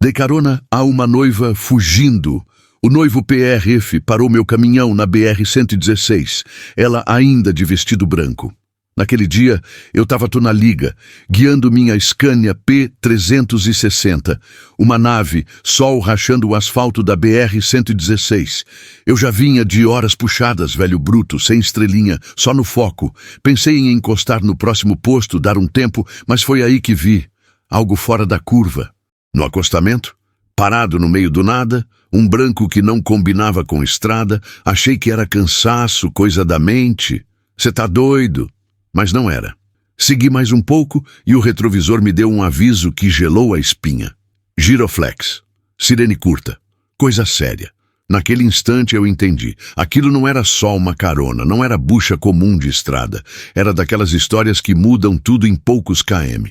Dei carona a uma noiva fugindo. O noivo PRF parou meu caminhão na BR-116, ela ainda de vestido branco. Naquele dia, eu estava na liga, guiando minha Scania P360, uma nave, sol rachando o asfalto da BR-116. Eu já vinha de horas puxadas, velho bruto, sem estrelinha, só no foco. Pensei em encostar no próximo posto, dar um tempo, mas foi aí que vi algo fora da curva. No acostamento, parado no meio do nada, um branco que não combinava com estrada, achei que era cansaço, coisa da mente. Cê tá doido? Mas não era. Segui mais um pouco e o retrovisor me deu um aviso que gelou a espinha. Giroflex. Sirene curta. Coisa séria. Naquele instante eu entendi. Aquilo não era só uma carona, não era bucha comum de estrada. Era daquelas histórias que mudam tudo em poucos km.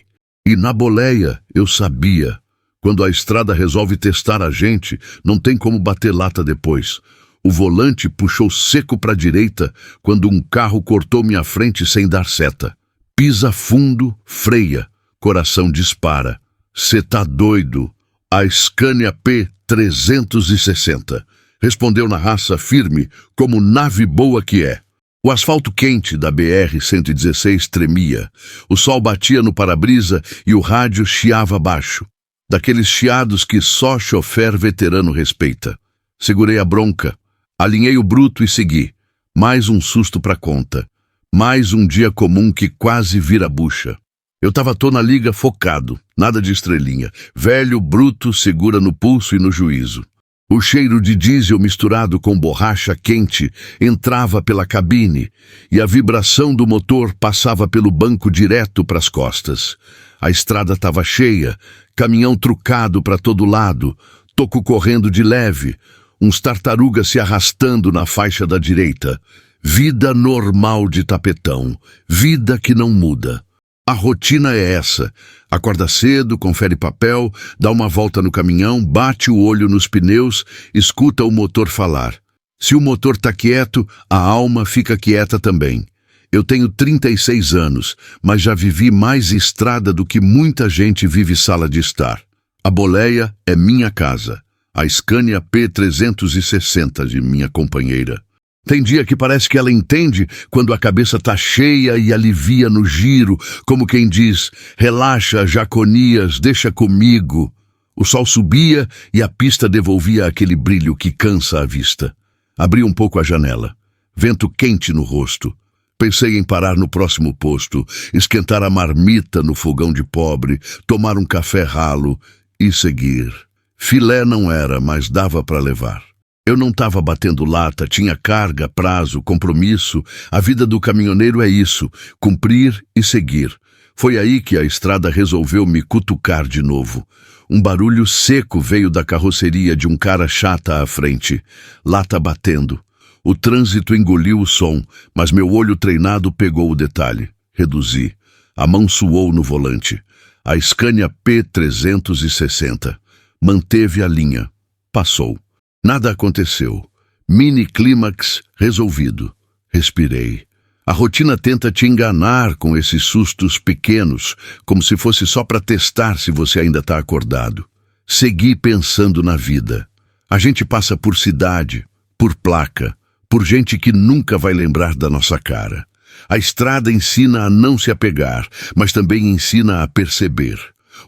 E na boleia eu sabia. Quando a estrada resolve testar a gente, não tem como bater lata depois. O volante puxou seco para a direita quando um carro cortou minha frente sem dar seta. Pisa fundo, freia, coração dispara. Cê tá doido? A Scania P360. Respondeu na raça firme, como nave boa que é. O asfalto quente da BR-116 tremia. O sol batia no para-brisa e o rádio chiava baixo. Daqueles chiados que só chofer veterano respeita. Segurei a bronca, alinhei o bruto e segui. Mais um susto pra conta. Mais um dia comum que quase vira bucha. Eu tava na liga focado, nada de estrelinha. Velho, bruto, segura no pulso e no juízo. O cheiro de diesel misturado com borracha quente entrava pela cabine e a vibração do motor passava pelo banco direto pras costas. A estrada estava cheia, caminhão trucado para todo lado, toco correndo de leve, uns tartarugas se arrastando na faixa da direita. Vida normal de tapetão, vida que não muda. A rotina é essa. Acorda cedo, confere papel, dá uma volta no caminhão, bate o olho nos pneus, escuta o motor falar. Se o motor tá quieto, a alma fica quieta também. Eu tenho 36 anos, mas já vivi mais estrada do que muita gente vive sala de estar. A boleia é minha casa. A Scania P360 de minha companheira. Tem dia que parece que ela entende quando a cabeça tá cheia e alivia no giro, como quem diz, relaxa, Jaconias, deixa comigo. O sol subia e a pista devolvia aquele brilho que cansa a vista. Abri um pouco a janela. Vento quente no rosto. Pensei em parar no próximo posto, esquentar a marmita no fogão de pobre, tomar um café ralo e seguir. Filé não era, mas dava para levar. Eu não estava batendo lata, tinha carga, prazo, compromisso. A vida do caminhoneiro é isso, cumprir e seguir. Foi aí que a estrada resolveu me cutucar de novo. Um barulho seco veio da carroceria de um cara chata à frente. Lata batendo. O trânsito engoliu o som, mas meu olho treinado pegou o detalhe. Reduzi. A mão suou no volante. A Scania P360. Manteve a linha. Passou. Nada aconteceu. Mini clímax resolvido. Respirei. A rotina tenta te enganar com esses sustos pequenos, como se fosse só para testar se você ainda está acordado. Segui pensando na vida. A gente passa por cidade, por placa, por gente que nunca vai lembrar da nossa cara. A estrada ensina a não se apegar, mas também ensina a perceber.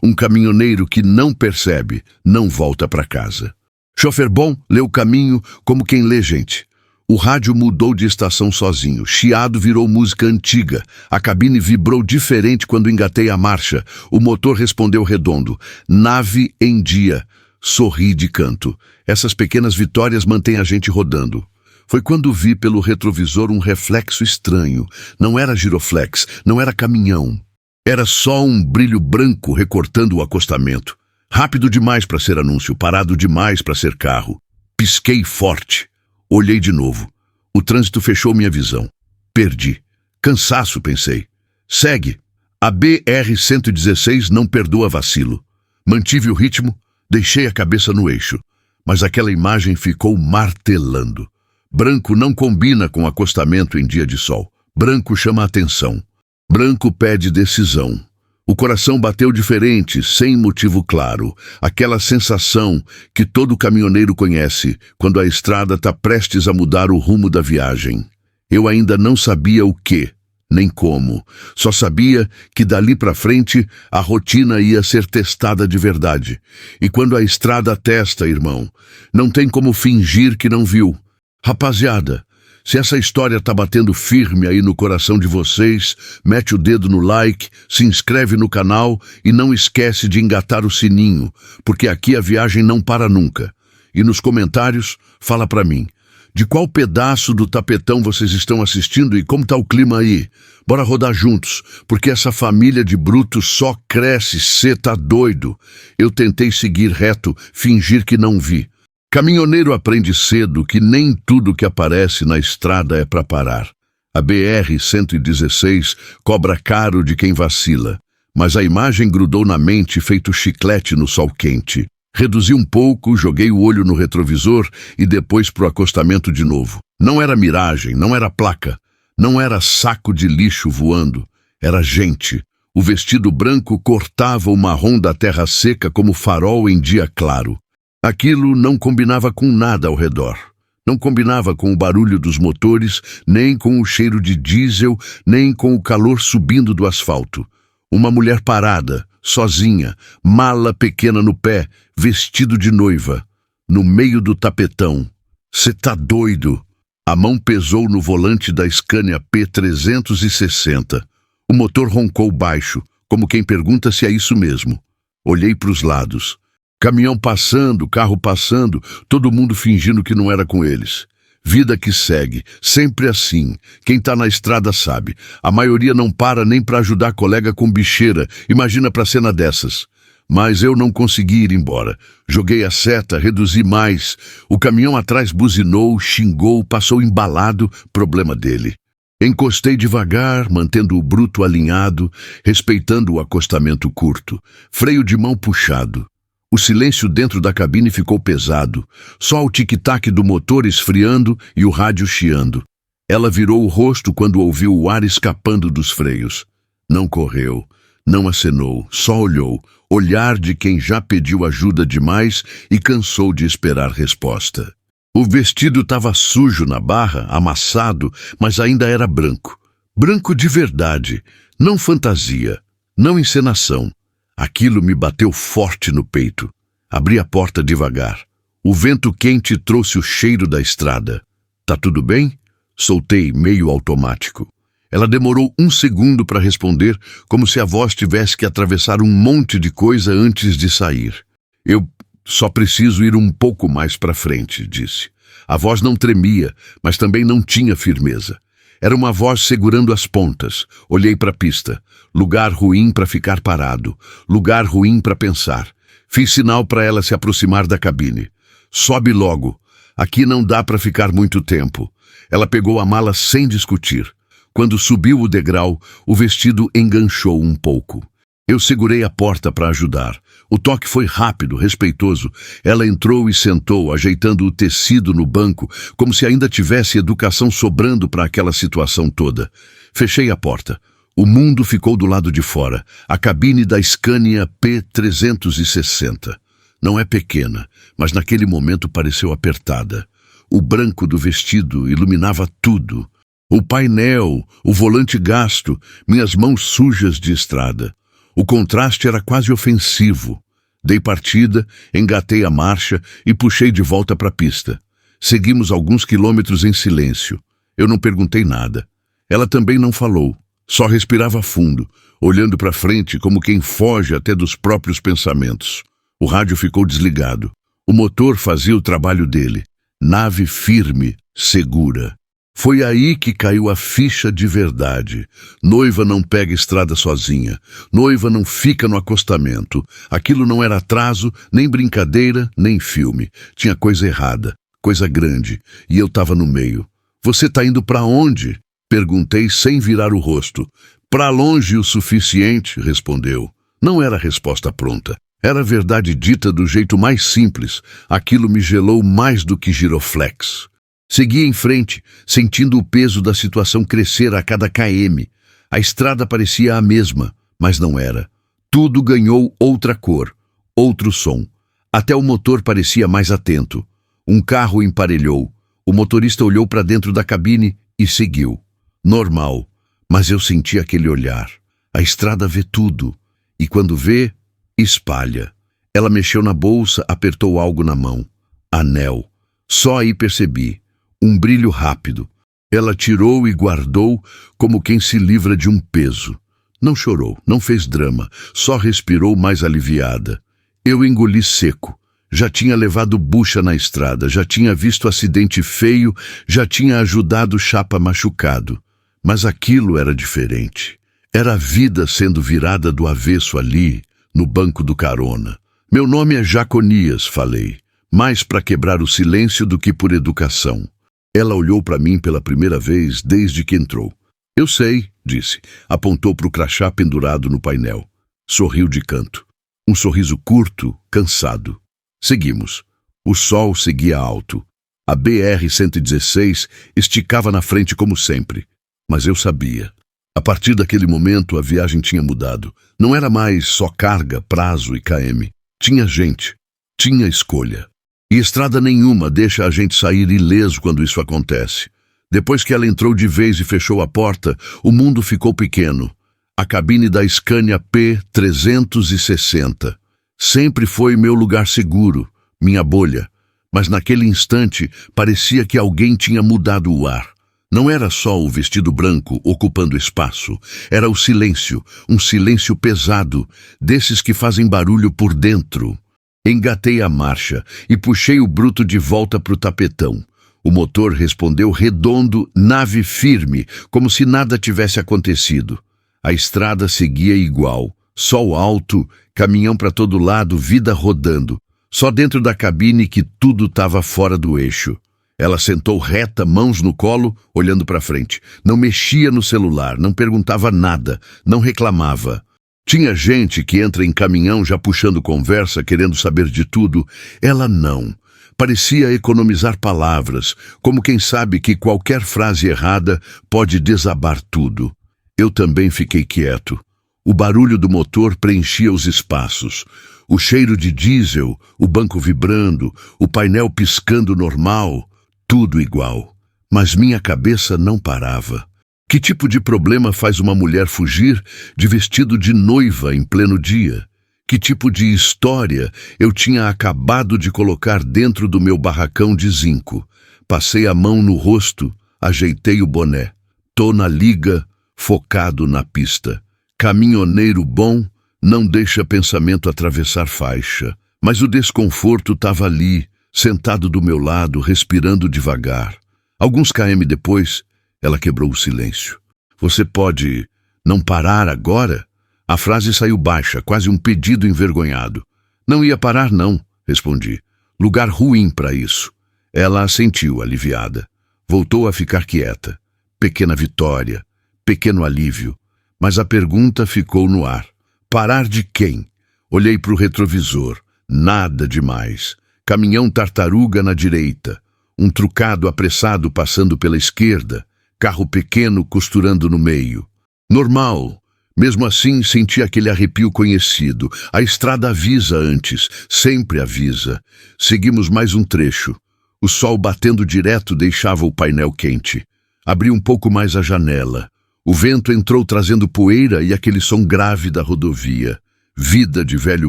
Um caminhoneiro que não percebe, não volta para casa. Chofer bom lê o caminho como quem lê gente. O rádio mudou de estação sozinho. Chiado virou música antiga. A cabine vibrou diferente quando engatei a marcha. O motor respondeu redondo. Nave em dia. Sorri de canto. Essas pequenas vitórias mantêm a gente rodando. Foi quando vi pelo retrovisor um reflexo estranho. Não era giroflex, não era caminhão. Era só um brilho branco recortando o acostamento. Rápido demais para ser anúncio, parado demais para ser carro. Pisquei forte. Olhei de novo. O trânsito fechou minha visão. Perdi. Cansaço, pensei. Segue. A BR-116 não perdoa vacilo. Mantive o ritmo, deixei a cabeça no eixo. Mas aquela imagem ficou martelando. Branco não combina com acostamento em dia de sol. Branco chama atenção. Branco pede decisão. O coração bateu diferente, sem motivo claro. Aquela sensação que todo caminhoneiro conhece quando a estrada está prestes a mudar o rumo da viagem. Eu ainda não sabia o que, nem como. Só sabia que dali para frente a rotina ia ser testada de verdade. E quando a estrada testa, irmão, não tem como fingir que não viu. Rapaziada, se essa história tá batendo firme aí no coração de vocês, mete o dedo no like, se inscreve no canal e não esquece de engatar o sininho, porque aqui a viagem não para nunca. E nos comentários, fala pra mim, de qual pedaço do tapetão vocês estão assistindo e como tá o clima aí? Bora rodar juntos, porque essa família de brutos só cresce, cê tá doido. Eu tentei seguir reto, fingir que não vi. Caminhoneiro aprende cedo que nem tudo que aparece na estrada é para parar. A BR-116 cobra caro de quem vacila, mas a imagem grudou na mente feito chiclete no sol quente. Reduzi um pouco, joguei o olho no retrovisor e depois pro acostamento de novo. Não era miragem, não era placa, não era saco de lixo voando, era gente. O vestido branco cortava o marrom da terra seca como farol em dia claro. Aquilo não combinava com nada ao redor. Não combinava com o barulho dos motores, nem com o cheiro de diesel, nem com o calor subindo do asfalto. Uma mulher parada, sozinha, mala pequena no pé, vestido de noiva, no meio do tapetão. Cê tá doido? A mão pesou no volante da Scania P360. O motor roncou baixo, como quem pergunta se é isso mesmo. Olhei para os lados. Caminhão passando, carro passando, todo mundo fingindo que não era com eles. Vida que segue, sempre assim. Quem tá na estrada sabe. A maioria não para nem para ajudar colega com bicheira. Imagina pra cena dessas. Mas eu não consegui ir embora. Joguei a seta, reduzi mais. O caminhão atrás buzinou, xingou, passou embalado, problema dele. Encostei devagar, mantendo o bruto alinhado, respeitando o acostamento curto. Freio de mão puxado. O silêncio dentro da cabine ficou pesado, só o tic-tac do motor esfriando e o rádio chiando. Ela virou o rosto quando ouviu o ar escapando dos freios. Não correu, não acenou, só olhou, olhar de quem já pediu ajuda demais e cansou de esperar resposta. O vestido estava sujo na barra, amassado, mas ainda era branco. Branco de verdade, não fantasia, não encenação. Aquilo me bateu forte no peito. Abri a porta devagar. O vento quente trouxe o cheiro da estrada. Tá tudo bem? Soltei, meio automático. Ela demorou 1 segundo para responder, como se a voz tivesse que atravessar um monte de coisa antes de sair. Eu só preciso ir um pouco mais para frente, disse. A voz não tremia, mas também não tinha firmeza. Era uma voz segurando as pontas. Olhei para a pista. Lugar ruim para ficar parado. Lugar ruim para pensar. Fiz sinal para ela se aproximar da cabine. Sobe logo. Aqui não dá para ficar muito tempo. Ela pegou a mala sem discutir. Quando subiu o degrau, o vestido enganchou um pouco. Eu segurei a porta para ajudar. O toque foi rápido, respeitoso. Ela entrou e sentou, ajeitando o tecido no banco, como se ainda tivesse educação sobrando para aquela situação toda. Fechei a porta. O mundo ficou do lado de fora. A cabine da Scania P360. Não é pequena, mas naquele momento pareceu apertada. O branco do vestido iluminava tudo. O painel, o volante gasto, minhas mãos sujas de estrada. O contraste era quase ofensivo. Dei partida, engatei a marcha e puxei de volta para a pista. Seguimos alguns quilômetros em silêncio. Eu não perguntei nada. Ela também não falou. Só respirava fundo, olhando para frente como quem foge até dos próprios pensamentos. O rádio ficou desligado. O motor fazia o trabalho dele. Nave firme, segura. Foi aí que caiu a ficha de verdade. Noiva não pega estrada sozinha. Noiva não fica no acostamento. Aquilo não era atraso, nem brincadeira, nem filme. Tinha coisa errada, coisa grande, e eu estava no meio. Você tá indo para onde? Perguntei sem virar o rosto. Para longe o suficiente, respondeu. Não era resposta pronta. Era a verdade dita do jeito mais simples. Aquilo me gelou mais do que giroflex. Segui em frente, sentindo o peso da situação crescer a cada km. A estrada parecia a mesma, mas não era. Tudo ganhou outra cor, outro som. Até o motor parecia mais atento. Um carro emparelhou. O motorista olhou para dentro da cabine e seguiu. Normal, mas eu senti aquele olhar. A estrada vê tudo. E quando vê, espalha. Ela mexeu na bolsa, apertou algo na mão. Anel. Só aí percebi. Um brilho rápido. Ela tirou e guardou como quem se livra de um peso. Não chorou, não fez drama, só respirou mais aliviada. Eu engoli seco. Já tinha levado bucha na estrada, já tinha visto acidente feio, já tinha ajudado chapa machucado. Mas aquilo era diferente. Era a vida sendo virada do avesso ali, no banco do carona. Meu nome é Jaconias, falei, mais para quebrar o silêncio do que por educação. Ela olhou para mim pela primeira vez desde que entrou. Eu sei, disse. Apontou para o crachá pendurado no painel. Sorriu de canto. Um sorriso curto, cansado. Seguimos. O sol seguia alto. A BR-116 esticava na frente como sempre. Mas eu sabia. A partir daquele momento, a viagem tinha mudado. Não era mais só carga, prazo e KM. Tinha gente. Tinha escolha. E estrada nenhuma deixa a gente sair ileso quando isso acontece. Depois que ela entrou de vez e fechou a porta, o mundo ficou pequeno. A cabine da Scania P360. Sempre foi meu lugar seguro, minha bolha. Mas naquele instante, parecia que alguém tinha mudado o ar. Não era só o vestido branco ocupando espaço. Era o silêncio, um silêncio pesado, desses que fazem barulho por dentro. Engatei a marcha e puxei o bruto de volta para o tapetão. O motor respondeu redondo, nave firme, como se nada tivesse acontecido. A estrada seguia igual, sol alto, caminhão para todo lado, vida rodando. Só dentro da cabine que tudo estava fora do eixo. Ela sentou reta, mãos no colo, olhando para frente. Não mexia no celular, não perguntava nada, não reclamava. Tinha gente que entra em caminhão já puxando conversa, querendo saber de tudo. Ela não. Parecia economizar palavras, como quem sabe que qualquer frase errada pode desabar tudo. Eu também fiquei quieto. O barulho do motor preenchia os espaços. O cheiro de diesel, o banco vibrando, o painel piscando normal, tudo igual. Mas minha cabeça não parava. Que tipo de problema faz uma mulher fugir de vestido de noiva em pleno dia? Que tipo de história eu tinha acabado de colocar dentro do meu barracão de zinco? Passei a mão no rosto, ajeitei o boné. Tô na liga, focado na pista. Caminhoneiro bom não deixa pensamento atravessar faixa. Mas o desconforto estava ali, sentado do meu lado, respirando devagar. Alguns km depois, ela quebrou o silêncio. Você pode não parar agora? A frase saiu baixa, quase um pedido envergonhado. Não ia parar, não, respondi. Lugar ruim para isso. Ela assentiu, aliviada. Voltou a ficar quieta. Pequena vitória, pequeno alívio. Mas a pergunta ficou no ar. Parar de quem? Olhei para o retrovisor. Nada demais. Caminhão tartaruga na direita. Um trucado apressado passando pela esquerda. Carro pequeno costurando no meio. Normal. Mesmo assim, senti aquele arrepio conhecido. A estrada avisa antes, sempre avisa. Seguimos mais um trecho. O sol batendo direto deixava o painel quente. Abri um pouco mais a janela. O vento entrou trazendo poeira e aquele som grave da rodovia. Vida de velho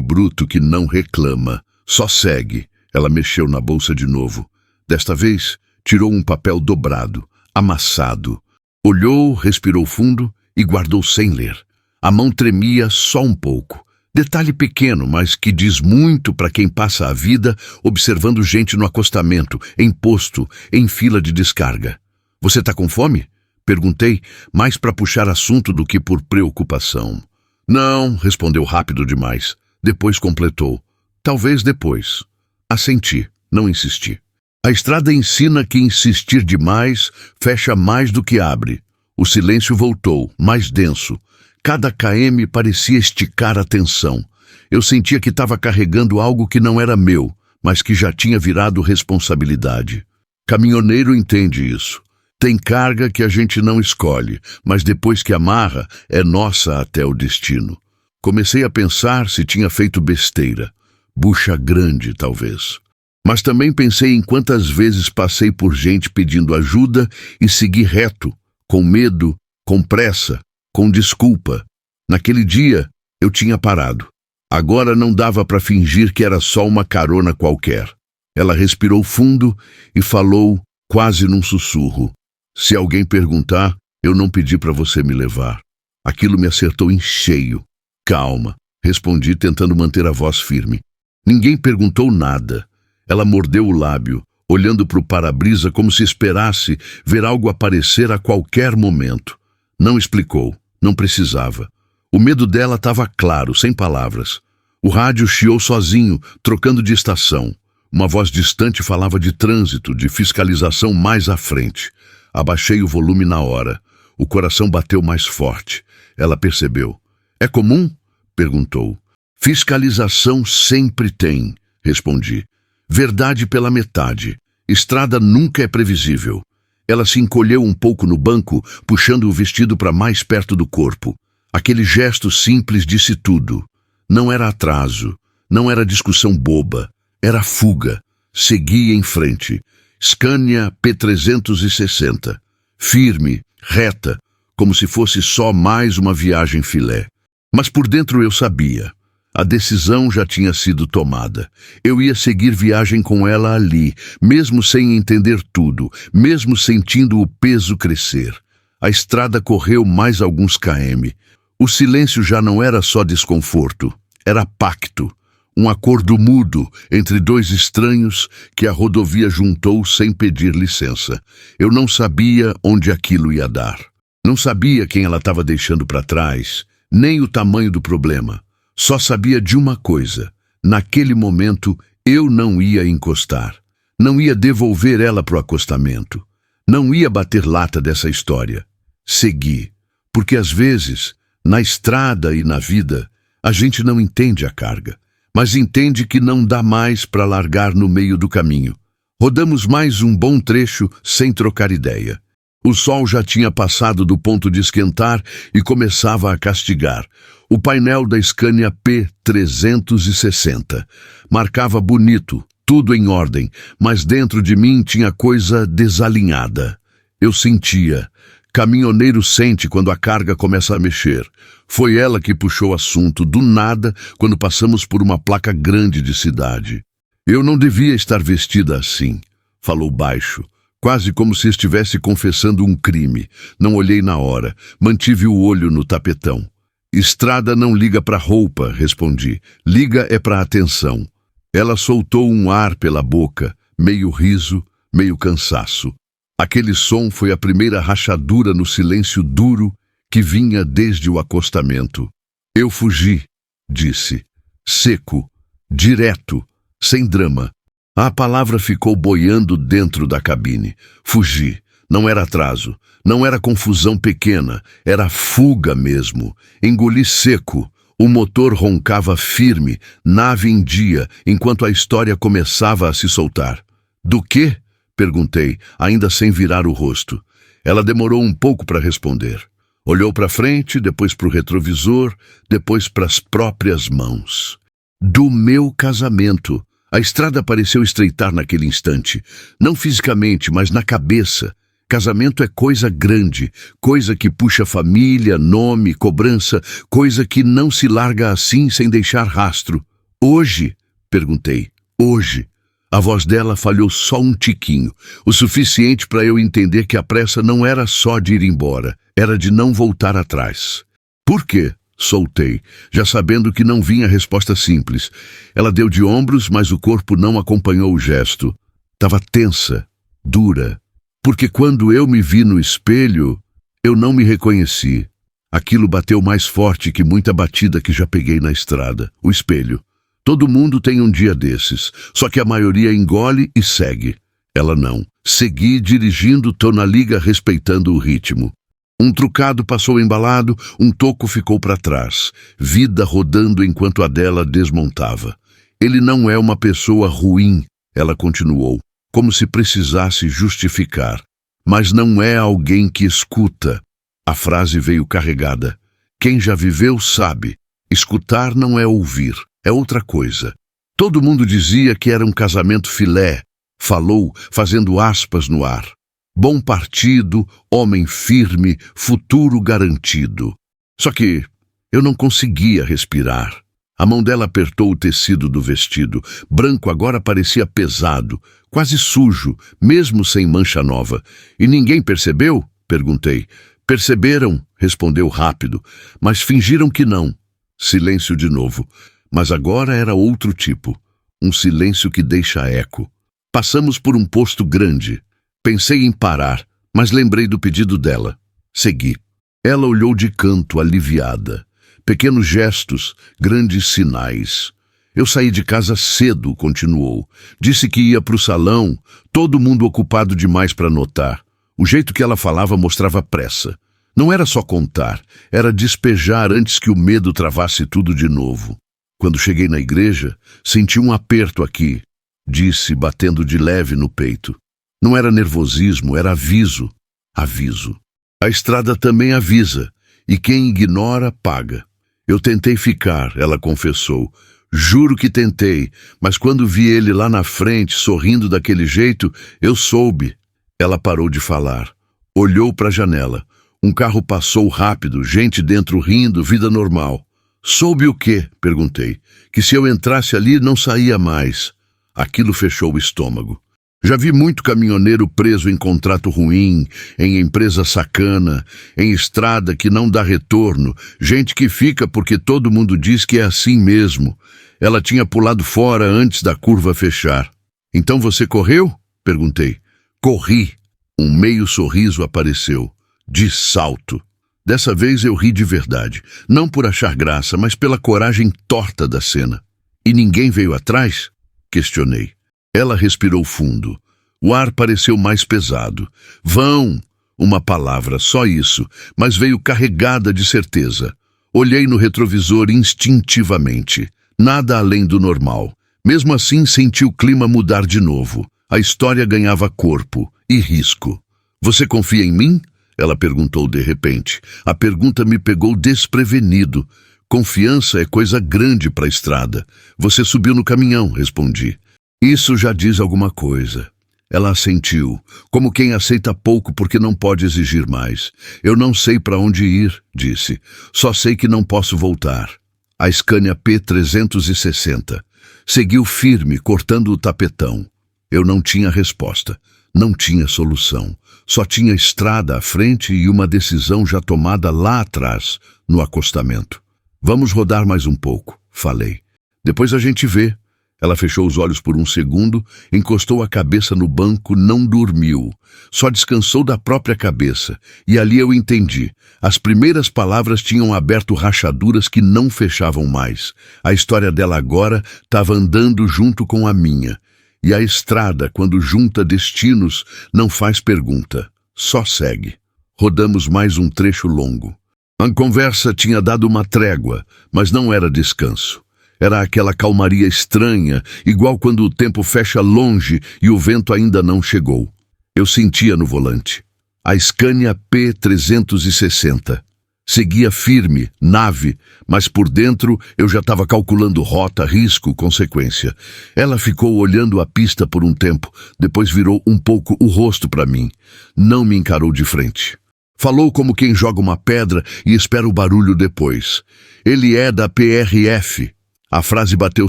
bruto que não reclama. Só segue. Ela mexeu na bolsa de novo. Desta vez, tirou um papel dobrado. Amassado. Olhou, respirou fundo e guardou sem ler. A mão tremia só um pouco. Detalhe pequeno, mas que diz muito para quem passa a vida observando gente no acostamento, em posto, em fila de descarga. Você está com fome? Perguntei, mais para puxar assunto do que por preocupação. Não, respondeu rápido demais. Depois completou. Talvez depois. Assenti, não insisti. A estrada ensina que insistir demais fecha mais do que abre. O silêncio voltou, mais denso. Cada km parecia esticar a tensão. Eu sentia que estava carregando algo que não era meu, mas que já tinha virado responsabilidade. Caminhoneiro entende isso. Tem carga que a gente não escolhe, mas depois que amarra, é nossa até o destino. Comecei a pensar se tinha feito besteira. Bucha grande, talvez. Mas também pensei em quantas vezes passei por gente pedindo ajuda e segui reto, com medo, com pressa, com desculpa. Naquele dia, eu tinha parado. Agora não dava para fingir que era só uma carona qualquer. Ela respirou fundo e falou, quase num sussurro. Se alguém perguntar, eu não pedi para você me levar. Aquilo me acertou em cheio. Calma, respondi tentando manter a voz firme. Ninguém perguntou nada. Ela mordeu o lábio, olhando para o para-brisa como se esperasse ver algo aparecer a qualquer momento. Não explicou, não precisava. O medo dela estava claro, sem palavras. O rádio chiou sozinho, trocando de estação. Uma voz distante falava de trânsito, de fiscalização mais à frente. Abaixei o volume na hora. O coração bateu mais forte. Ela percebeu. É comum? Perguntou. Fiscalização sempre tem, respondi. Verdade pela metade. Estrada nunca é previsível. Ela se encolheu um pouco no banco, puxando o vestido para mais perto do corpo. Aquele gesto simples disse tudo. Não era atraso, não era discussão boba, era fuga. Segui em frente. Scania P360. Firme, reta, como se fosse só mais uma viagem filé. Mas por dentro eu sabia. A decisão já tinha sido tomada. Eu ia seguir viagem com ela ali, mesmo sem entender tudo, mesmo sentindo o peso crescer. A estrada correu mais alguns km. O silêncio já não era só desconforto, era pacto. Um acordo mudo entre dois estranhos que a rodovia juntou sem pedir licença. Eu não sabia onde aquilo ia dar. Não sabia quem ela estava deixando para trás, nem o tamanho do problema. Só sabia de uma coisa. Naquele momento, eu não ia encostar. Não ia devolver ela pro acostamento. Não ia bater lata dessa história. Segui. Porque às vezes, na estrada e na vida, a gente não entende a carga. Mas entende que não dá mais para largar no meio do caminho. Rodamos mais um bom trecho sem trocar ideia. O sol já tinha passado do ponto de esquentar e começava a castigar. O painel da Scania P360 marcava bonito, tudo em ordem, mas dentro de mim tinha coisa desalinhada. Eu sentia. Caminhoneiro sente quando a carga começa a mexer. Foi ela que puxou o assunto, do nada, quando passamos por uma placa grande de cidade. Eu não devia estar vestida assim, falou baixo, quase como se estivesse confessando um crime. Não olhei na hora, mantive o olho no tapetão. Estrada não liga para roupa, respondi. Liga é para atenção. Ela soltou um ar pela boca, meio riso, meio cansaço. Aquele som foi a primeira rachadura no silêncio duro que vinha desde o acostamento. Eu fugi, disse. Seco, direto, sem drama. A palavra ficou boiando dentro da cabine. Fugi. Não era atraso, não era confusão pequena, era fuga mesmo. Engoli seco. O motor roncava firme, nave em dia, enquanto a história começava a se soltar. Do quê? Perguntei, ainda sem virar o rosto. Ela demorou um pouco para responder. Olhou para frente, depois para o retrovisor, depois para as próprias mãos. Do meu casamento. A estrada pareceu estreitar naquele instante. Não fisicamente, mas na cabeça. Casamento é coisa grande, coisa que puxa família, nome, cobrança, coisa que não se larga assim sem deixar rastro. Hoje? Perguntei. Hoje. A voz dela falhou só um tiquinho, o suficiente para eu entender que a pressa não era só de ir embora, era de não voltar atrás. Por quê? Soltei, já sabendo que não vinha resposta simples. Ela deu de ombros, mas o corpo não acompanhou o gesto. Estava tensa, dura. Porque quando eu me vi no espelho, eu não me reconheci. Aquilo bateu mais forte que muita batida que já peguei na estrada. O espelho. Todo mundo tem um dia desses, só que a maioria engole e segue. Ela não. Segui dirigindo, tô na liga respeitando o ritmo. Um trucado passou embalado, um toco ficou para trás. Vida rodando enquanto a dela desmontava. Ele não é uma pessoa ruim, ela continuou, como se precisasse justificar. Mas não é alguém que escuta. A frase veio carregada. Quem já viveu sabe. Escutar não é ouvir, é outra coisa. Todo mundo dizia que era um casamento filé, falou, fazendo aspas no ar. Bom partido, homem firme, futuro garantido. Só que eu não conseguia respirar. A mão dela apertou o tecido do vestido. Branco agora parecia pesado, quase sujo, mesmo sem mancha nova. E ninguém percebeu? Perguntei. Perceberam, respondeu rápido, mas fingiram que não. Silêncio de novo. Mas agora era outro tipo. Um silêncio que deixa eco. Passamos por um posto grande. Pensei em parar, mas lembrei do pedido dela. Segui. Ela olhou de canto, aliviada. Pequenos gestos, grandes sinais. Eu saí de casa cedo, continuou. Disse que ia para o salão, todo mundo ocupado demais para notar. O jeito que ela falava mostrava pressa. Não era só contar, era despejar antes que o medo travasse tudo de novo. Quando cheguei na igreja, senti um aperto aqui, disse, batendo de leve no peito. Não era nervosismo, era aviso. Aviso. A estrada também avisa, e quem ignora, paga. Eu tentei ficar, ela confessou. Juro que tentei, mas quando vi ele lá na frente, sorrindo daquele jeito, eu soube. Ela parou de falar. Olhou para a janela. Um carro passou rápido, gente dentro rindo, vida normal. Soube o quê? Perguntei. Que se eu entrasse ali, não saía mais. Aquilo fechou o estômago. Já vi muito caminhoneiro preso em contrato ruim, em empresa sacana, em estrada que não dá retorno, gente que fica porque todo mundo diz que é assim mesmo. Ela tinha pulado fora antes da curva fechar. Então você correu? Perguntei. Corri. Um meio sorriso apareceu. De salto. Dessa vez eu ri de verdade, não por achar graça, mas pela coragem torta da cena. E ninguém veio atrás? Questionei. Ela respirou fundo. O ar pareceu mais pesado. Vão! Uma palavra, só isso, mas veio carregada de certeza. Olhei no retrovisor instintivamente. Nada além do normal. Mesmo assim, senti o clima mudar de novo. A história ganhava corpo e risco. Você confia em mim? Ela perguntou de repente. A pergunta me pegou desprevenido. Confiança é coisa grande para a estrada. Você subiu no caminhão, respondi. Isso já diz alguma coisa. Ela assentiu, como quem aceita pouco porque não pode exigir mais. Eu não sei para onde ir, disse. Só sei que não posso voltar. A Scania P360. Seguiu firme, cortando o tapetão. Eu não tinha resposta. Não tinha solução. Só tinha estrada à frente e uma decisão já tomada lá atrás, no acostamento. Vamos rodar mais um pouco, falei. Depois a gente vê. Ela fechou os olhos por um segundo, encostou a cabeça no banco, não dormiu. Só descansou da própria cabeça. E ali eu entendi. As primeiras palavras tinham aberto rachaduras que não fechavam mais. A história dela agora estava andando junto com a minha. E a estrada, quando junta destinos, não faz pergunta, só segue. Rodamos mais um trecho longo. A conversa tinha dado uma trégua, mas não era descanso. Era aquela calmaria estranha, igual quando o tempo fecha longe e o vento ainda não chegou. Eu sentia no volante. A Scania P360. Seguia firme, nave, mas por dentro eu já estava calculando rota, risco, consequência. Ela ficou olhando a pista por um tempo, depois virou um pouco o rosto para mim. Não me encarou de frente. Falou como quem joga uma pedra e espera o barulho depois. Ele é da PRF. A frase bateu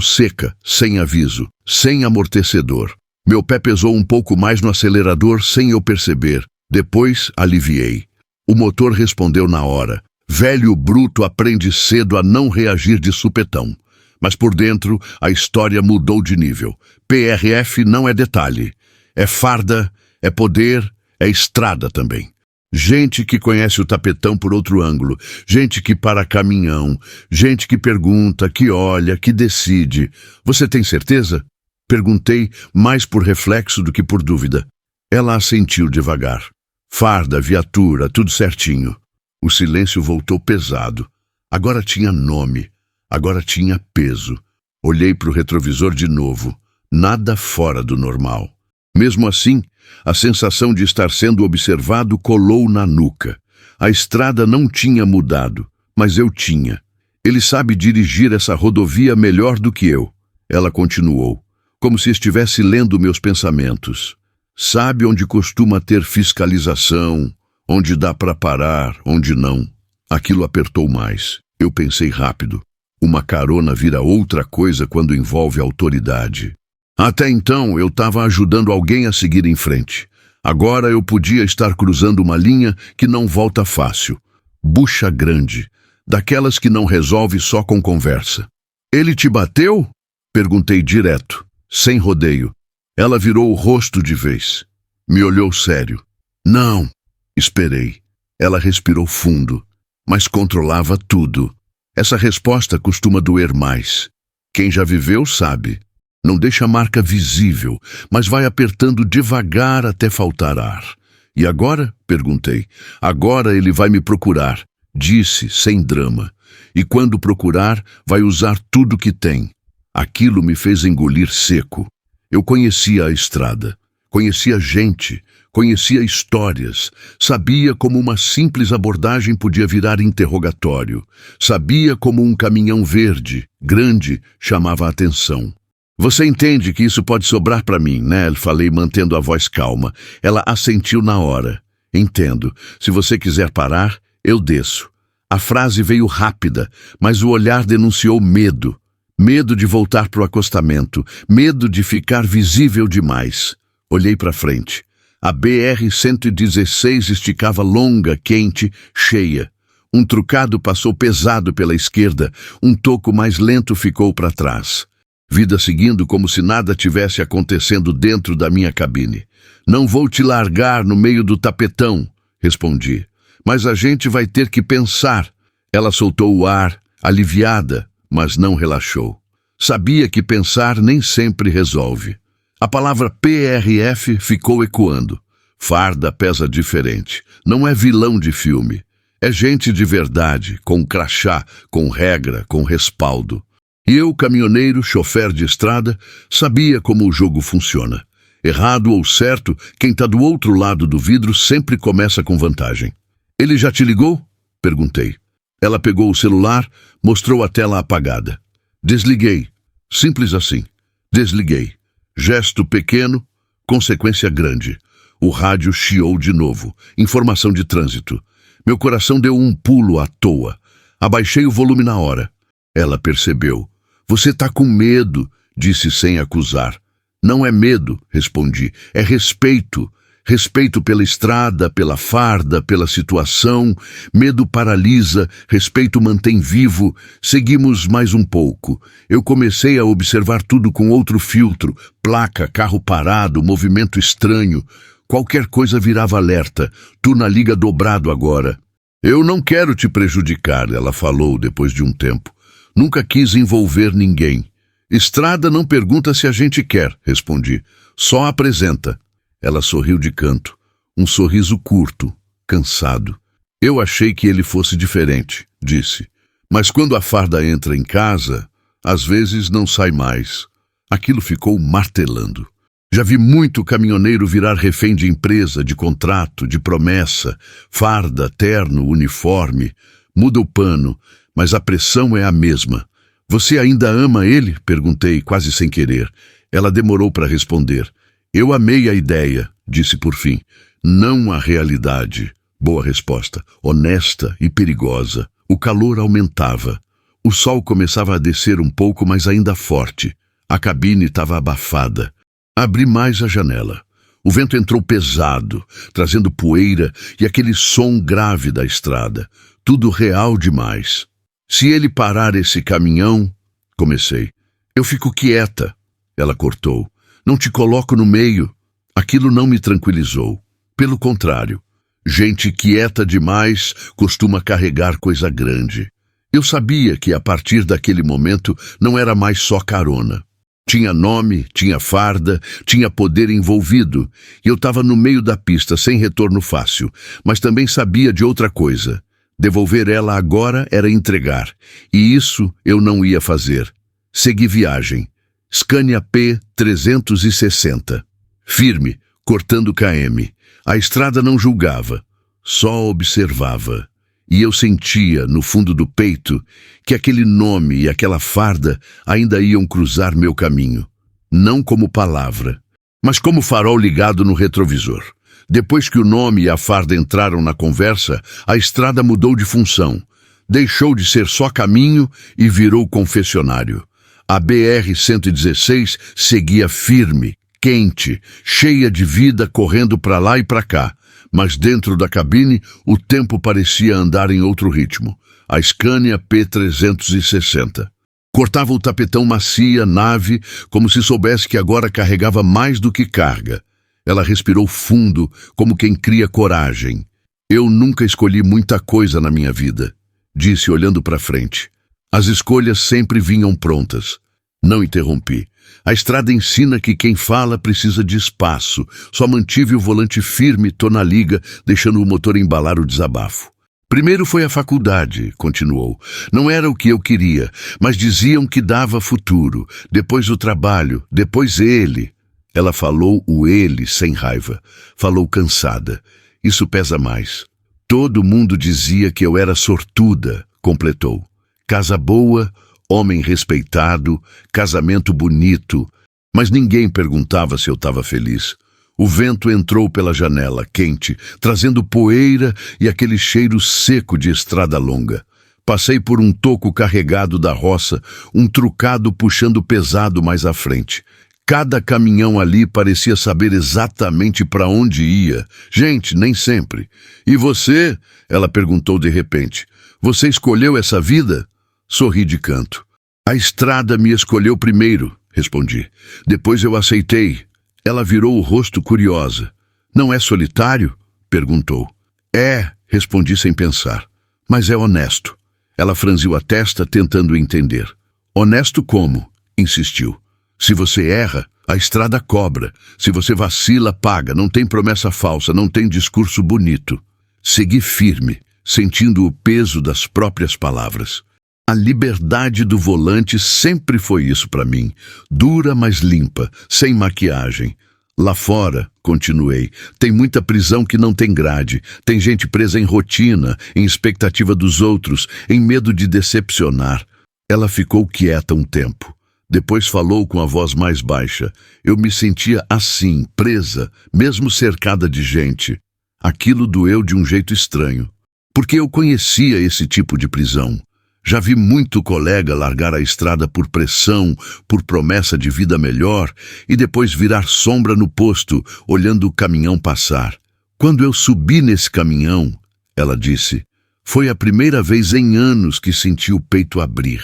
seca, sem aviso, sem amortecedor. Meu pé pesou um pouco mais no acelerador sem eu perceber. Depois, aliviei. O motor respondeu na hora. Velho bruto aprende cedo a não reagir de supetão. Mas por dentro, a história mudou de nível. PRF não é detalhe. É farda, é poder, é estrada também. Gente que conhece o tapetão por outro ângulo. Gente que para caminhão. Gente que pergunta, que olha, que decide. Você tem certeza? Perguntei, mais por reflexo do que por dúvida. Ela assentiu devagar. Farda, viatura, tudo certinho. O silêncio voltou pesado. Agora tinha nome. Agora tinha peso. Olhei para o retrovisor de novo. Nada fora do normal. Mesmo assim, a sensação de estar sendo observado colou na nuca. A estrada não tinha mudado, mas eu tinha. Ele sabe dirigir essa rodovia melhor do que eu. Ela continuou, como se estivesse lendo meus pensamentos. Sabe onde costuma ter fiscalização, onde dá para parar, onde não. Aquilo apertou mais. Eu pensei rápido. Uma carona vira outra coisa quando envolve autoridade. Até então, eu estava ajudando alguém a seguir em frente. Agora eu podia estar cruzando uma linha que não volta fácil. Bucha grande, daquelas que não resolve só com conversa. Ele te bateu? Perguntei direto, sem rodeio. Ela virou o rosto de vez. Me olhou sério. Não. Esperei. Ela respirou fundo, mas controlava tudo. Essa resposta costuma doer mais. Quem já viveu sabe. Não deixa marca visível, mas vai apertando devagar até faltar ar. E agora? Perguntei. Agora ele vai me procurar, disse, sem drama. E quando procurar, vai usar tudo que tem. Aquilo me fez engolir seco. Eu conhecia a estrada, conhecia gente, conhecia histórias, sabia como uma simples abordagem podia virar interrogatório, sabia como um caminhão verde, grande, chamava a atenção. Você entende que isso pode sobrar para mim, né? Falei mantendo a voz calma. Ela assentiu na hora. Entendo. Se você quiser parar, eu desço. A frase veio rápida, mas o olhar denunciou medo. Medo de voltar para o acostamento, medo de ficar visível demais. Olhei para frente. A BR-116 esticava longa, quente, cheia. Um trucado passou pesado pela esquerda, um toco mais lento ficou para trás. Vida seguindo como se nada tivesse acontecendo dentro da minha cabine. Não vou te largar no meio do tapetão, respondi. Mas a gente vai ter que pensar. Ela soltou o ar, aliviada, mas não relaxou. Sabia que pensar nem sempre resolve. A palavra PRF ficou ecoando. Farda pesa diferente. Não é vilão de filme. É gente de verdade, com crachá, com regra, com respaldo. E eu, caminhoneiro, chofer de estrada, sabia como o jogo funciona. Errado ou certo, quem está do outro lado do vidro sempre começa com vantagem. Ele já te ligou? Perguntei. Ela pegou o celular, mostrou a tela apagada. Desliguei. Simples assim. Desliguei. Gesto pequeno, consequência grande. O rádio chiou de novo. Informação de trânsito. Meu coração deu um pulo à toa. Abaixei o volume na hora. Ela percebeu. Você está com medo, disse sem acusar. Não é medo, respondi. É respeito. Respeito pela estrada, pela farda, pela situação. Medo paralisa, respeito mantém vivo. Seguimos mais um pouco. Eu comecei a observar tudo com outro filtro. Placa, carro parado, movimento estranho. Qualquer coisa virava alerta. Tu na liga dobrado agora. Eu não quero te prejudicar, ela falou depois de um tempo. Nunca quis envolver ninguém. Estrada não pergunta se a gente quer, respondi. Só apresenta. Ela sorriu de canto. Um sorriso curto, cansado. Eu achei que ele fosse diferente, disse. Mas quando a farda entra em casa, às vezes não sai mais. Aquilo ficou martelando. Já vi muito caminhoneiro virar refém de empresa, de contrato, de promessa. Farda, terno, uniforme. Muda o pano. Mas a pressão é a mesma. Você ainda ama ele? Perguntei, quase sem querer. Ela demorou para responder. Eu amei a ideia, disse por fim. Não a realidade. Boa resposta. Honesta e perigosa. O calor aumentava. O sol começava a descer um pouco, mas ainda forte. A cabine estava abafada. Abri mais a janela. O vento entrou pesado, trazendo poeira e aquele som grave da estrada. Tudo real demais. Se ele parar esse caminhão, comecei. Eu fico quieta, ela cortou. Não te coloco no meio. Aquilo não me tranquilizou. Pelo contrário, gente quieta demais costuma carregar coisa grande. Eu sabia que a partir daquele momento não era mais só carona. Tinha nome, tinha farda, tinha poder envolvido. E eu estava no meio da pista, sem retorno fácil, mas também sabia de outra coisa. Devolver ela agora era entregar, e isso eu não ia fazer. Segui viagem. Scania P360. Firme, cortando KM. A estrada não julgava, só observava. E eu sentia, no fundo do peito, que aquele nome e aquela farda ainda iam cruzar meu caminho. Não como palavra, mas como farol ligado no retrovisor. Depois que o nome e a farda entraram na conversa, a estrada mudou de função. Deixou de ser só caminho e virou confessionário. A BR-116 seguia firme, quente, cheia de vida, correndo para lá e para cá. Mas dentro da cabine, o tempo parecia andar em outro ritmo. A Scania P360. Cortava o tapetão macia, nave, como se soubesse que agora carregava mais do que carga. Ela respirou fundo, como quem cria coragem. Eu nunca escolhi muita coisa na minha vida, disse olhando para frente. As escolhas sempre vinham prontas. Não interrompi. A estrada ensina que quem fala precisa de espaço. Só mantive o volante firme, tô na liga, deixando o motor embalar o desabafo. Primeiro foi a faculdade, continuou. Não era o que eu queria, mas diziam que dava futuro. Depois o trabalho, depois ele. Ela falou o ele sem raiva. Falou cansada. Isso pesa mais. Todo mundo dizia que eu era sortuda, completou. Casa boa, homem respeitado, casamento bonito. Mas ninguém perguntava se eu estava feliz. O vento entrou pela janela, quente, trazendo poeira e aquele cheiro seco de estrada longa. Passei por um toco carregado da roça, um trucado puxando pesado mais à frente. Cada caminhão ali parecia saber exatamente para onde ia. Gente, nem sempre. E você? Ela perguntou de repente. Você escolheu essa vida? Sorri de canto. A estrada me escolheu primeiro, respondi. Depois eu aceitei. Ela virou o rosto curiosa. Não é solitário? Perguntou. É, respondi sem pensar. Mas é honesto. Ela franziu a testa, tentando entender. Honesto como? Insistiu. Se você erra, a estrada cobra. Se você vacila, paga. Não tem promessa falsa, não tem discurso bonito. Segui firme, sentindo o peso das próprias palavras. A liberdade do volante sempre foi isso para mim. Dura, mas limpa, sem maquiagem. Lá fora, continuei, tem muita prisão que não tem grade. Tem gente presa em rotina, em expectativa dos outros, em medo de decepcionar. Ela ficou quieta um tempo. Depois falou com a voz mais baixa. Eu me sentia assim, presa, mesmo cercada de gente. Aquilo doeu de um jeito estranho. Porque eu conhecia esse tipo de prisão. Já vi muito colega largar a estrada por pressão, por promessa de vida melhor, e depois virar sombra no posto, olhando o caminhão passar. Quando eu subi nesse caminhão, ela disse, foi a primeira vez em anos que senti o peito abrir.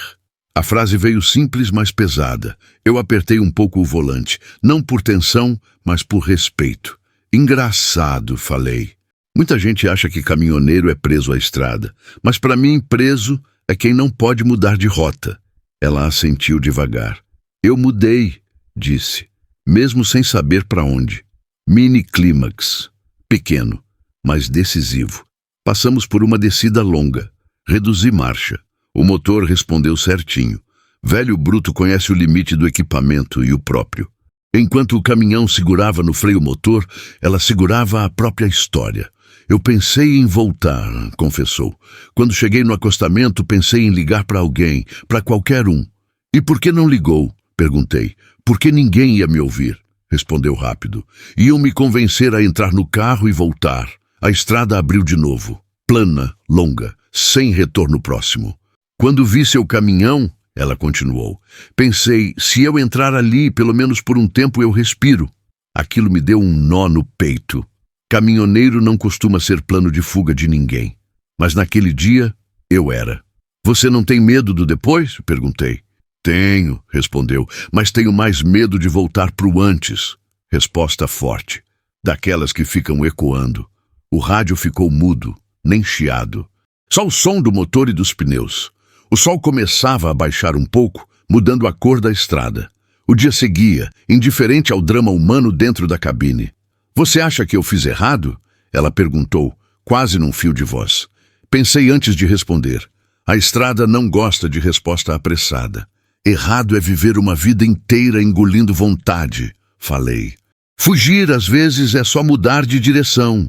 A frase veio simples, mas pesada. Eu apertei um pouco o volante, não por tensão, mas por respeito. Engraçado, falei. Muita gente acha que caminhoneiro é preso à estrada, mas para mim, preso é quem não pode mudar de rota. Ela assentiu devagar. Eu mudei, disse, mesmo sem saber para onde. Mini clímax. Pequeno, mas decisivo. Passamos por uma descida longa. Reduzi marcha. O motor respondeu certinho. Velho bruto conhece o limite do equipamento e o próprio. Enquanto o caminhão segurava no freio motor, ela segurava a própria história. Eu pensei em voltar, confessou. Quando cheguei no acostamento, pensei em ligar para alguém, para qualquer um. E por que não ligou? Perguntei. Porque ninguém ia me ouvir, respondeu rápido. Iam me convencer a entrar no carro e voltar. A estrada abriu de novo. Plana, longa, sem retorno próximo. Quando vi seu caminhão, ela continuou, pensei, se eu entrar ali, pelo menos por um tempo eu respiro. Aquilo me deu um nó no peito. Caminhoneiro não costuma ser plano de fuga de ninguém. Mas naquele dia, eu era. Você não tem medo do depois? Perguntei. Tenho, respondeu, mas tenho mais medo de voltar pro antes. Resposta forte, daquelas que ficam ecoando. O rádio ficou mudo, nem chiado. Só o som do motor e dos pneus. O sol começava a baixar um pouco, mudando a cor da estrada. O dia seguia, indiferente ao drama humano dentro da cabine. Você acha que eu fiz errado? Ela perguntou, quase num fio de voz. Pensei antes de responder. A estrada não gosta de resposta apressada. Errado é viver uma vida inteira engolindo vontade, falei. Fugir, às vezes, é só mudar de direção.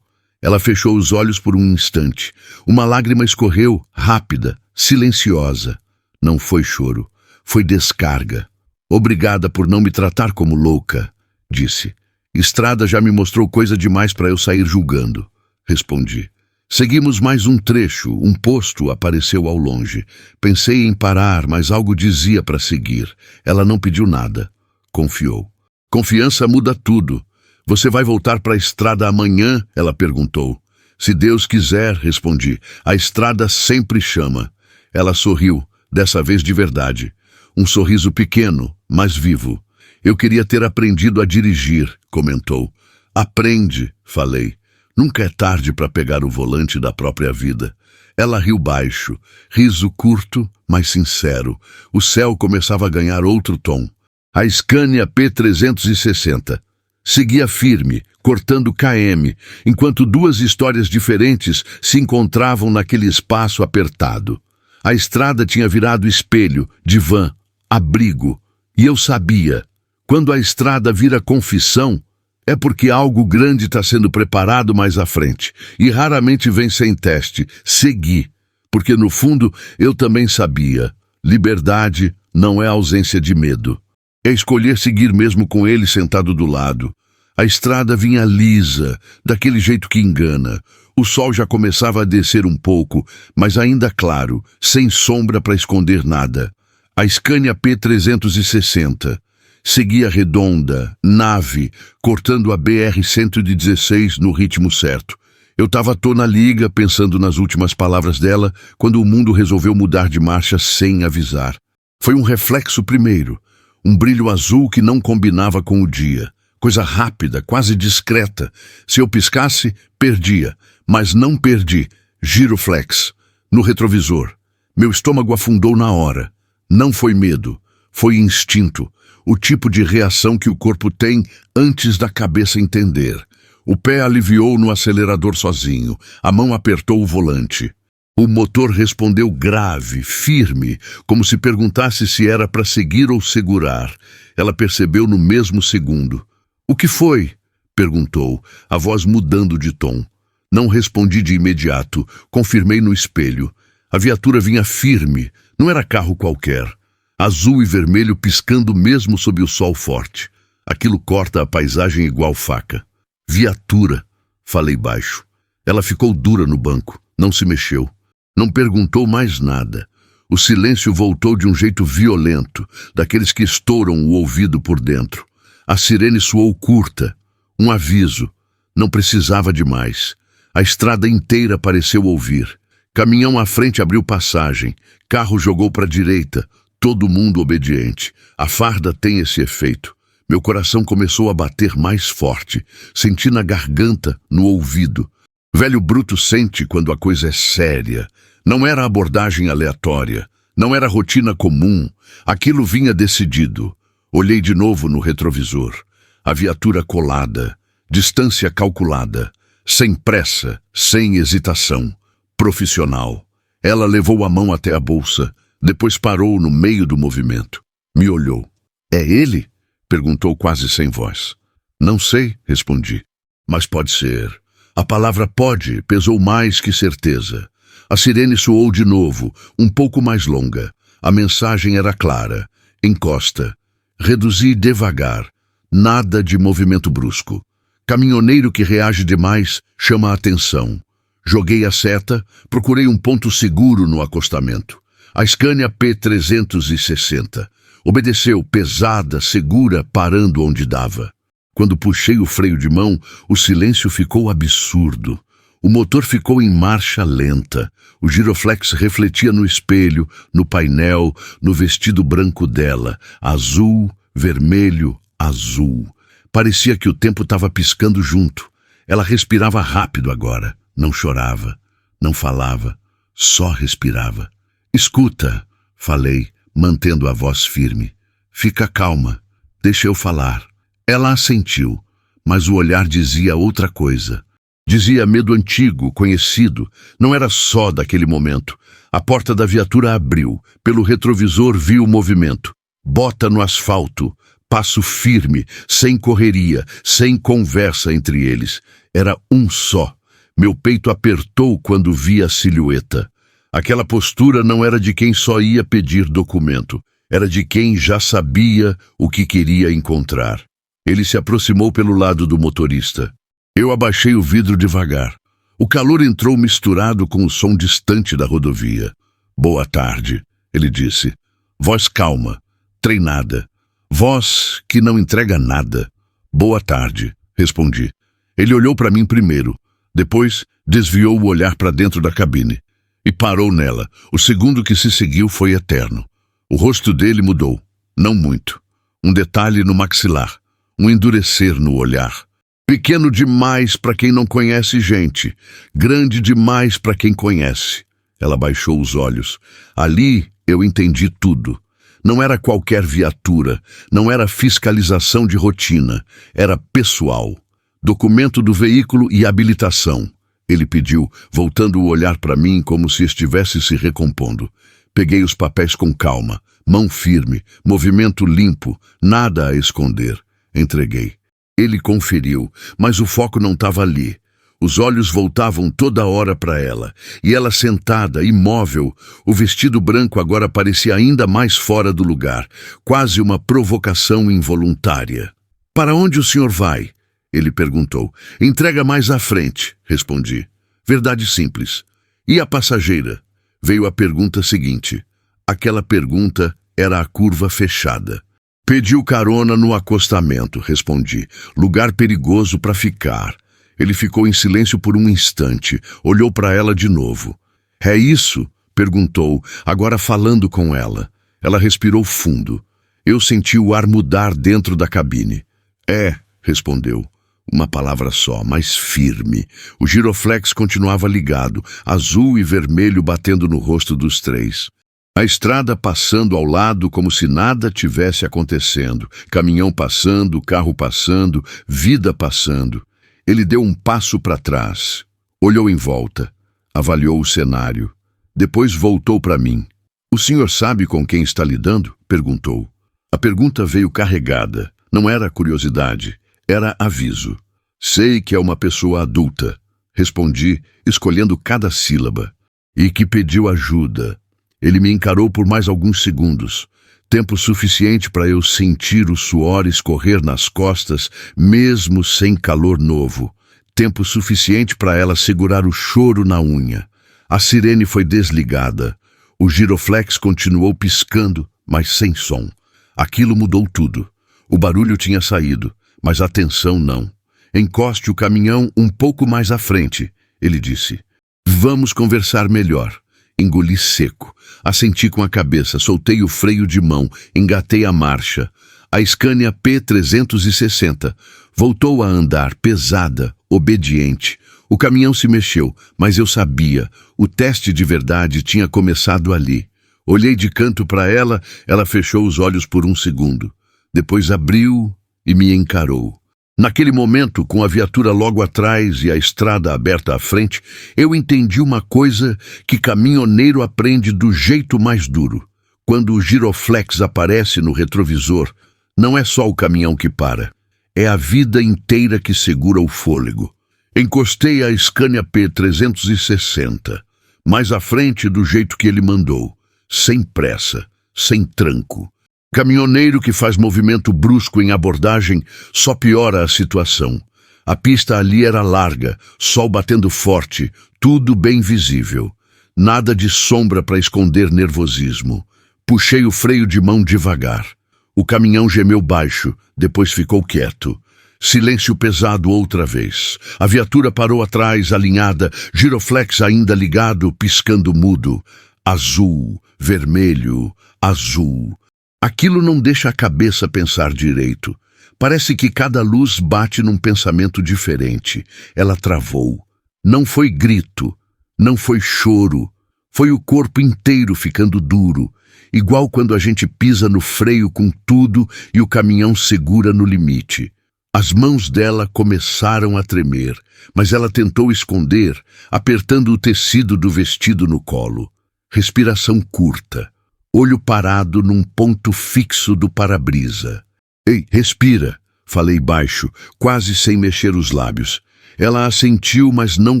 Ela fechou os olhos por um instante. Uma lágrima escorreu, rápida, silenciosa. Não foi choro, foi descarga. Obrigada por não me tratar como louca, disse. Estrada já me mostrou coisa demais para eu sair julgando, respondi. Seguimos mais um trecho, um posto apareceu ao longe. Pensei em parar, mas algo dizia para seguir. Ela não pediu nada. Confiou. Confiança muda tudo. Você vai voltar para a estrada amanhã? Ela perguntou. Se Deus quiser, respondi. A estrada sempre chama. Ela sorriu, dessa vez de verdade. Um sorriso pequeno, mas vivo. Eu queria ter aprendido a dirigir, comentou. Aprende, falei. Nunca é tarde para pegar o volante da própria vida. Ela riu baixo, riso curto, mas sincero. O céu começava a ganhar outro tom. A Scania P360 seguia firme, cortando KM, enquanto duas histórias diferentes se encontravam naquele espaço apertado. A estrada tinha virado espelho, divã, abrigo. E eu sabia, quando a estrada vira confissão, é porque algo grande está sendo preparado mais à frente, e raramente vem sem teste. Segui, porque no fundo eu também sabia. Liberdade não é ausência de medo. É escolher seguir mesmo com ele sentado do lado. A estrada vinha lisa, daquele jeito que engana. O sol já começava a descer um pouco, mas ainda claro, sem sombra para esconder nada. A Scania P360 seguia redonda, nave, cortando a BR-116 no ritmo certo. Eu estava à tona liga, pensando nas últimas palavras dela, quando o mundo resolveu mudar de marcha sem avisar. Foi um reflexo primeiro, um brilho azul que não combinava com o dia. Coisa rápida, quase discreta. Se eu piscasse, perdia, mas não perdi. Giroflex, no retrovisor. Meu estômago afundou na hora. Não foi medo, foi instinto. O tipo de reação que o corpo tem antes da cabeça entender. O pé aliviou no acelerador sozinho. A mão apertou o volante. O motor respondeu grave, firme, como se perguntasse se era para seguir ou segurar. Ela percebeu no mesmo segundo. "O que foi?" perguntou, a voz mudando de tom. Não respondi de imediato, confirmei no espelho. A viatura vinha firme, não era carro qualquer. Azul e vermelho piscando mesmo sob o sol forte. Aquilo corta a paisagem igual faca. "Viatura", falei baixo. Ela ficou dura no banco, não se mexeu. Não perguntou mais nada. O silêncio voltou de um jeito violento, daqueles que estouram o ouvido por dentro. A sirene soou curta, um aviso. Não precisava de mais. A estrada inteira pareceu ouvir. Caminhão à frente abriu passagem. Carro jogou para a direita. Todo mundo obediente. A farda tem esse efeito. Meu coração começou a bater mais forte. Senti na garganta, no ouvido. Velho bruto sente quando a coisa é séria. Não era abordagem aleatória. Não era rotina comum. Aquilo vinha decidido. Olhei de novo no retrovisor. A viatura colada. Distância calculada. Sem pressa, sem hesitação. Profissional. Ela levou a mão até a bolsa. Depois parou no meio do movimento. Me olhou. "É ele?" perguntou quase sem voz. "Não sei", respondi. "Mas pode ser." A palavra pode pesou mais que certeza. A sirene soou de novo, um pouco mais longa. A mensagem era clara. Encosta. Reduzi devagar. Nada de movimento brusco. Caminhoneiro que reage demais chama a atenção. Joguei a seta, procurei um ponto seguro no acostamento. A Scania P360. Obedeceu, pesada, segura, parando onde dava. Quando puxei o freio de mão, o silêncio ficou absurdo. O motor ficou em marcha lenta. O giroflex refletia no espelho, no painel, no vestido branco dela. Azul, vermelho, azul. Parecia que o tempo estava piscando junto. Ela respirava rápido agora. Não chorava, não falava, só respirava. "Escuta", falei, mantendo a voz firme. "Fica calma, deixa eu falar." Ela assentiu, mas o olhar dizia outra coisa. Dizia medo antigo, conhecido. Não era só daquele momento. A porta da viatura abriu. Pelo retrovisor vi o movimento. Bota no asfalto. Passo firme, sem correria, sem conversa entre eles. Era um só. Meu peito apertou quando vi a silhueta. Aquela postura não era de quem só ia pedir documento. Era de quem já sabia o que queria encontrar. Ele se aproximou pelo lado do motorista. Eu abaixei o vidro devagar. O calor entrou misturado com o som distante da rodovia. Boa tarde, ele disse. Voz calma, treinada. Voz que não entrega nada. Boa tarde, respondi. Ele olhou para mim primeiro. Depois, desviou o olhar para dentro da cabine. E parou nela. O segundo que se seguiu foi eterno. O rosto dele mudou. Não muito. Um detalhe no maxilar. Um endurecer no olhar. Pequeno demais para quem não conhece gente. Grande demais para quem conhece. Ela baixou os olhos. Ali eu entendi tudo. Não era qualquer viatura. Não era fiscalização de rotina. Era pessoal. Documento do veículo e habilitação. Ele pediu, voltando o olhar para mim como se estivesse se recompondo. Peguei os papéis com calma, mão firme, movimento limpo, nada a esconder. Entreguei. Ele conferiu, mas o foco não estava ali. Os olhos voltavam toda hora para ela, e ela sentada, imóvel, o vestido branco agora parecia ainda mais fora do lugar, quase uma provocação involuntária. Para onde o senhor vai? Ele perguntou. Entrega mais à frente, respondi. Verdade simples. E a passageira? Veio a pergunta seguinte. Aquela pergunta era a curva fechada. Pediu carona no acostamento, respondi. Lugar perigoso para ficar. Ele ficou em silêncio por um instante, olhou para ela de novo. É isso? Perguntou, agora falando com ela. Ela respirou fundo. Eu senti o ar mudar dentro da cabine. É, respondeu. Uma palavra só, mas firme. O giroflex continuava ligado, azul e vermelho batendo no rosto dos três. A estrada passando ao lado como se nada tivesse acontecendo. Caminhão passando, carro passando, vida passando. Ele deu um passo para trás. Olhou em volta. Avaliou o cenário. Depois voltou para mim. O senhor sabe com quem está lidando? Perguntou. A pergunta veio carregada. Não era curiosidade. Era aviso. Sei que é uma pessoa adulta, respondi, escolhendo cada sílaba. E que pediu ajuda. Ele me encarou por mais alguns segundos. Tempo suficiente para eu sentir o suor escorrer nas costas, mesmo sem calor novo. Tempo suficiente para ela segurar o choro na unha. A sirene foi desligada. O giroflex continuou piscando, mas sem som. Aquilo mudou tudo. O barulho tinha saído, mas a tensão não. Encoste o caminhão um pouco mais à frente, ele disse. Vamos conversar melhor. Engoli seco. Assenti com a cabeça, soltei o freio de mão, engatei a marcha. A Scania P360 voltou a andar, pesada, obediente. O caminhão se mexeu, mas eu sabia, o teste de verdade tinha começado ali. Olhei de canto para ela, ela fechou os olhos por um segundo. Depois abriu e me encarou. Naquele momento, com a viatura logo atrás e a estrada aberta à frente, eu entendi uma coisa que caminhoneiro aprende do jeito mais duro. Quando o giroflex aparece no retrovisor, não é só o caminhão que para. É a vida inteira que segura o fôlego. Encostei a Scania P360, mais à frente do jeito que ele mandou, sem pressa, sem tranco. Caminhoneiro que faz movimento brusco em abordagem só piora a situação. A pista ali era larga, sol batendo forte, tudo bem visível. Nada de sombra para esconder nervosismo. Puxei o freio de mão devagar. O caminhão gemeu baixo, depois ficou quieto. Silêncio pesado outra vez. A viatura parou atrás, alinhada, giroflex ainda ligado, piscando mudo. Azul, vermelho, azul. Aquilo não deixa a cabeça pensar direito. Parece que cada luz bate num pensamento diferente. Ela travou. Não foi grito, não foi choro. Foi o corpo inteiro ficando duro, igual quando a gente pisa no freio com tudo e o caminhão segura no limite. As mãos dela começaram a tremer, mas ela tentou esconder, apertando o tecido do vestido no colo. Respiração curta. Olho parado num ponto fixo do para-brisa. Ei, respira, falei baixo, quase sem mexer os lábios. Ela assentiu, mas não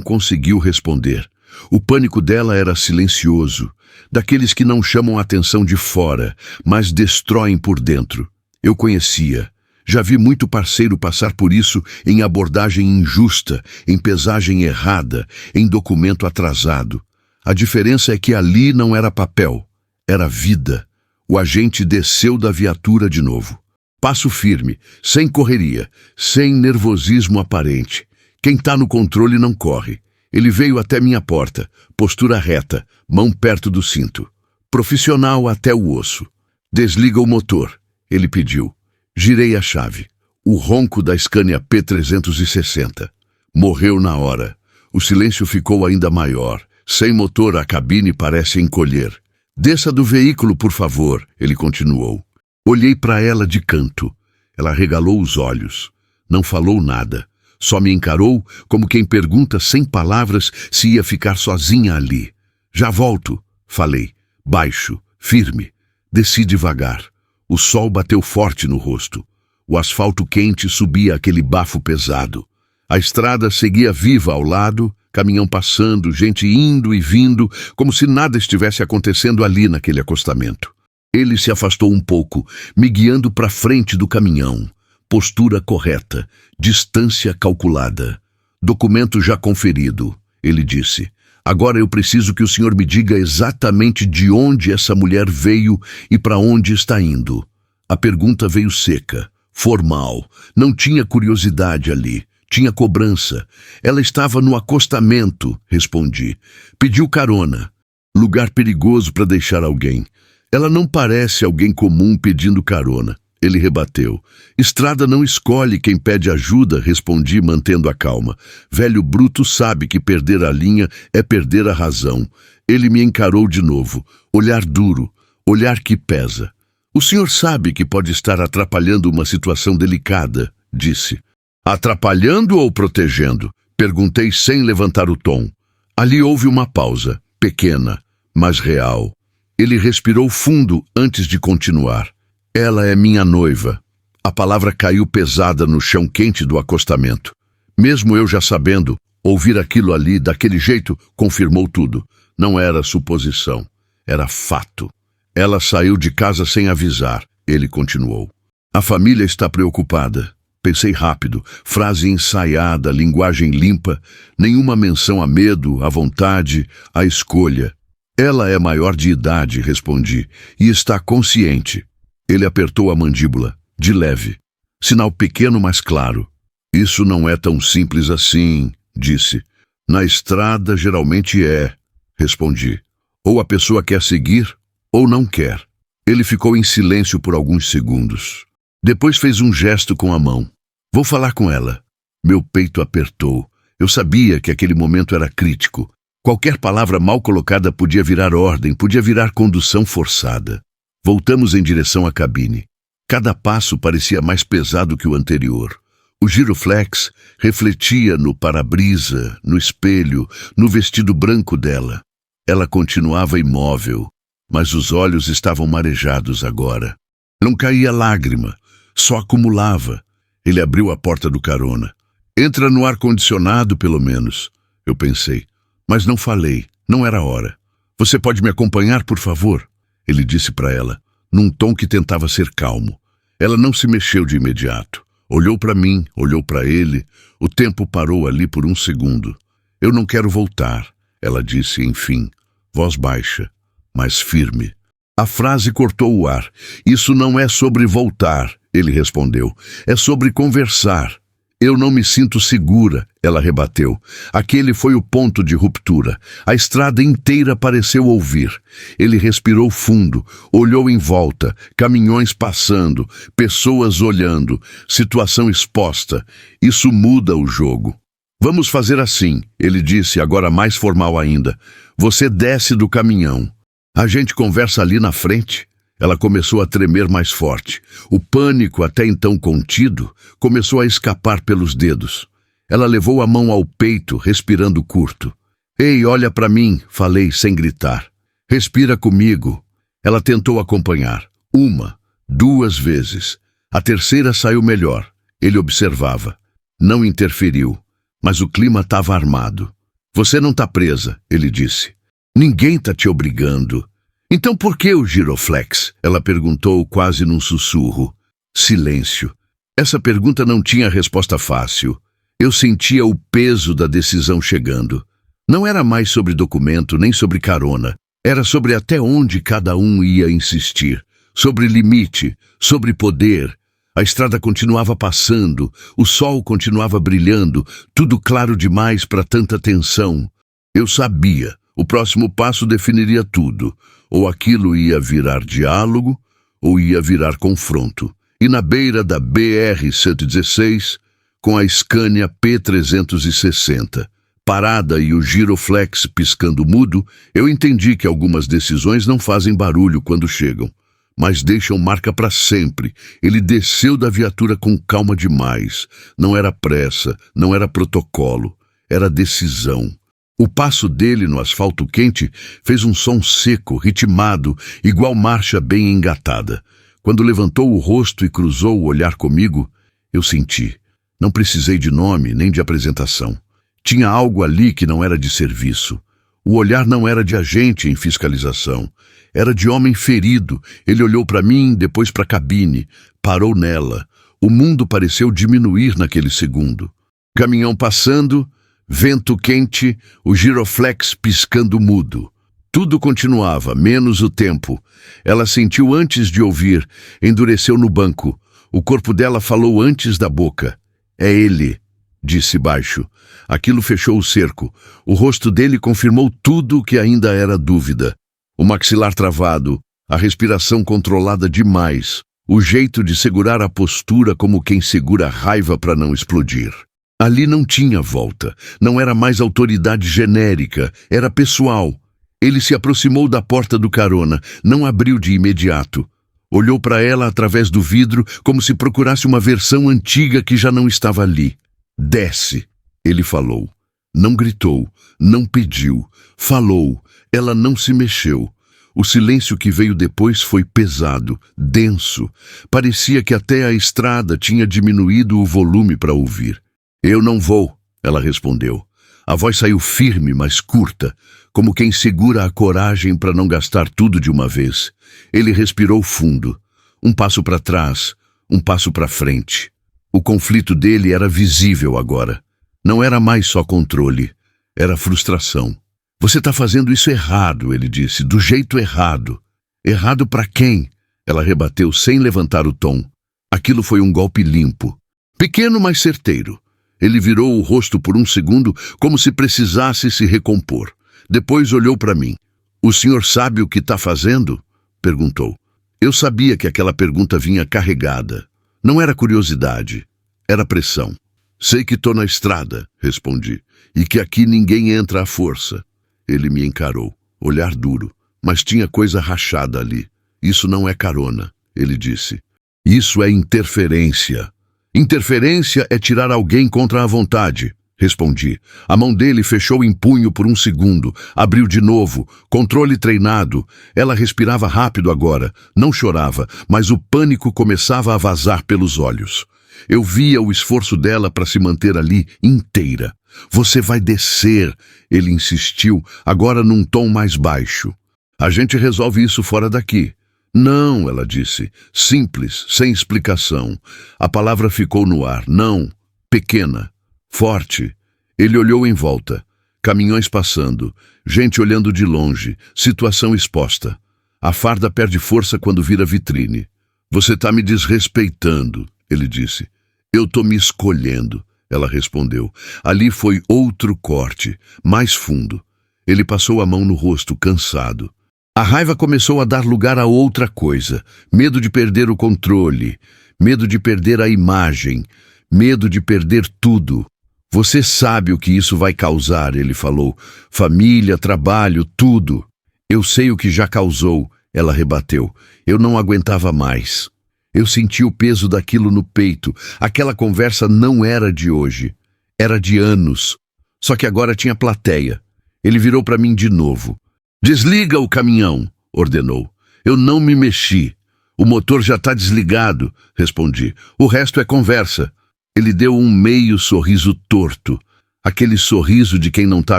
conseguiu responder. O pânico dela era silencioso, daqueles que não chamam a atenção de fora, mas destroem por dentro. Eu conhecia. Já vi muito parceiro passar por isso em abordagem injusta, em pesagem errada, em documento atrasado. A diferença é que ali não era papel, era vida. O agente desceu da viatura de novo. Passo firme, sem correria, sem nervosismo aparente. Quem tá no controle não corre. Ele veio até minha porta, postura reta, mão perto do cinto. Profissional até o osso. Desliga o motor, ele pediu. Girei a chave. O ronco da Scania P360. Morreu na hora. O silêncio ficou ainda maior. Sem motor, a cabine parece encolher. Desça do veículo, por favor, ele continuou. Olhei para ela de canto. Ela regalou os olhos. Não falou nada. Só me encarou como quem pergunta sem palavras se ia ficar sozinha ali. Já volto, falei. Baixo, firme. Desci devagar. O sol bateu forte no rosto. O asfalto quente subia aquele bafo pesado. A estrada seguia viva ao lado, caminhão passando, gente indo e vindo, como se nada estivesse acontecendo ali naquele acostamento. Ele se afastou um pouco, me guiando para frente do caminhão. Postura correta, distância calculada. Documento já conferido, ele disse. Agora eu preciso que o senhor me diga exatamente de onde essa mulher veio e para onde está indo. A pergunta veio seca, formal. Não tinha curiosidade ali. Tinha cobrança. Ela estava no acostamento, respondi. Pediu carona. Lugar perigoso para deixar alguém. Ela não parece alguém comum pedindo carona. Ele rebateu. Estrada não escolhe quem pede ajuda, respondi, mantendo a calma. Velho bruto sabe que perder a linha é perder a razão. Ele me encarou de novo. Olhar duro, olhar que pesa. O senhor sabe que pode estar atrapalhando uma situação delicada, disse. Atrapalhando ou protegendo? Perguntei sem levantar o tom. Ali houve uma pausa, pequena, mas real. Ele respirou fundo antes de continuar. Ela é minha noiva. A palavra caiu pesada no chão quente do acostamento. Mesmo eu já sabendo, ouvir aquilo ali daquele jeito confirmou tudo. Não era suposição, era fato. Ela saiu de casa sem avisar, ele continuou. A família está preocupada. Pensei rápido, frase ensaiada, linguagem limpa, nenhuma menção a medo, a vontade, a escolha. Ela é maior de idade, respondi, e está consciente. Ele apertou a mandíbula, de leve. Sinal pequeno, mas claro. Isso não é tão simples assim, disse. Na estrada geralmente é, respondi. Ou a pessoa quer seguir, ou não quer. Ele ficou em silêncio por alguns segundos. Depois fez um gesto com a mão. Vou falar com ela. Meu peito apertou. Eu sabia que aquele momento era crítico. Qualquer palavra mal colocada podia virar ordem, podia virar condução forçada. Voltamos em direção à cabine. Cada passo parecia mais pesado que o anterior. O giroflex refletia no para-brisa, no espelho, no vestido branco dela. Ela continuava imóvel, mas os olhos estavam marejados agora. Não caía lágrima, só acumulava. Ele abriu a porta do carona. Entra no ar-condicionado, pelo menos, eu pensei. Mas não falei, não era hora. Você pode me acompanhar, por favor? Ele disse para ela, num tom que tentava ser calmo. Ela não se mexeu de imediato. Olhou para mim, olhou para ele. O tempo parou ali por um segundo. Eu não quero voltar, ela disse, enfim, voz baixa, mas firme. A frase cortou o ar. Isso não é sobre voltar, ele respondeu. É sobre conversar. Eu não me sinto segura, ela rebateu. Aquele foi o ponto de ruptura. A estrada inteira pareceu ouvir. Ele respirou fundo, olhou em volta, caminhões passando, pessoas olhando, situação exposta. Isso muda o jogo. Vamos fazer assim, ele disse, agora mais formal ainda. Você desce do caminhão. A gente conversa ali na frente. Ela começou a tremer mais forte. O pânico, até então contido, começou a escapar pelos dedos. Ela levou a mão ao peito, respirando curto. Ei, olha para mim, falei sem gritar. Respira comigo. Ela tentou acompanhar. 1, 2 vezes. A terceira saiu melhor. Ele observava. Não interferiu. mas o clima estava armado. Você não está presa, ele disse. Ninguém está te obrigando. Então por que o giroflex? Ela perguntou quase num sussurro. Silêncio. Essa pergunta não tinha resposta fácil. Eu sentia o peso da decisão chegando. Não era mais sobre documento nem sobre carona. Era sobre até onde cada um ia insistir. Sobre limite, sobre poder. A estrada continuava passando, o sol continuava brilhando, tudo claro demais para tanta tensão. Eu sabia, o próximo passo definiria tudo. Ou aquilo ia virar diálogo, ou ia virar confronto. E na beira da BR-116, com a Scania P360, parada e o giroflex piscando mudo, eu entendi que algumas decisões não fazem barulho quando chegam, mas deixam marca para sempre. Ele desceu da viatura com calma demais. Não era pressa, não era protocolo, era decisão. O passo dele no asfalto quente fez um som seco, ritmado, igual marcha bem engatada. Quando levantou o rosto e cruzou o olhar comigo, eu senti. Não precisei de nome nem de apresentação. Tinha algo ali que não era de serviço. O olhar não era de agente em fiscalização. Era de homem ferido. Ele olhou para mim, depois para a cabine. Parou nela. O mundo pareceu diminuir naquele segundo. Caminhão passando, vento quente, o giroflex piscando mudo. Tudo continuava, menos o tempo. Ela sentiu antes de ouvir, endureceu no banco. O corpo dela falou antes da boca. É ele, disse baixo. Aquilo fechou o cerco. O rosto dele confirmou tudo o que ainda era dúvida. O maxilar travado, a respiração controlada demais, o jeito de segurar a postura como quem segura a raiva para não explodir. Ali não tinha volta, não era mais autoridade genérica, era pessoal. Ele se aproximou da porta do carona, não abriu de imediato. Olhou para ela através do vidro como se procurasse uma versão antiga que já não estava ali. Desce, ele falou. Não gritou, não pediu, falou. Ela não se mexeu. O silêncio que veio depois foi pesado, denso. Parecia que até a estrada tinha diminuído o volume para ouvir. Eu não vou, ela respondeu. A voz saiu firme, mas curta, como quem segura a coragem para não gastar tudo de uma vez. Ele respirou fundo. Um passo para trás, um passo para frente. O conflito dele era visível agora. Não era mais só controle, era frustração. Você está fazendo isso errado, ele disse, do jeito errado. Errado para quem? Ela rebateu sem levantar o tom. Aquilo foi um golpe limpo. Pequeno, mas certeiro. Ele virou o rosto por um segundo, como se precisasse se recompor. Depois olhou para mim. O senhor sabe o que está fazendo? Perguntou. Eu sabia que aquela pergunta vinha carregada. Não era curiosidade, era pressão. Sei que estou na estrada, respondi, e que aqui ninguém entra à força. Ele me encarou, olhar duro, mas tinha coisa rachada ali. Isso não é carona, ele disse. Isso é interferência. Interferência é tirar alguém contra a vontade, respondi. A mão dele fechou em punho por um segundo, abriu de novo, controle treinado. Ela respirava rápido agora, não chorava, mas o pânico começava a vazar pelos olhos. Eu via o esforço dela para se manter ali inteira. Você vai descer, ele insistiu, agora num tom mais baixo. A gente resolve isso fora daqui. Não, ela disse, simples, sem explicação. A palavra ficou no ar. Não, pequena, forte. Ele olhou em volta. Caminhões passando, gente olhando de longe, situação exposta. A farda perde força quando vira vitrine. Você está me desrespeitando, ele disse. Eu estou me escolhendo, ela respondeu. Ali foi outro corte, mais fundo. Ele passou a mão no rosto, cansado. A raiva começou a dar lugar a outra coisa. Medo de perder o controle, medo de perder a imagem, medo de perder tudo. Você sabe o que isso vai causar, ele falou. Família, trabalho, tudo. Eu sei o que já causou, ela rebateu. Eu não aguentava mais. Eu senti o peso daquilo no peito. Aquela conversa não era de hoje. Era de anos. Só que agora tinha plateia. Ele virou para mim de novo. Desliga o caminhão, ordenou. Eu não me mexi. O motor já está desligado, respondi. O resto é conversa. Ele deu um meio sorriso torto. Aquele sorriso de quem não está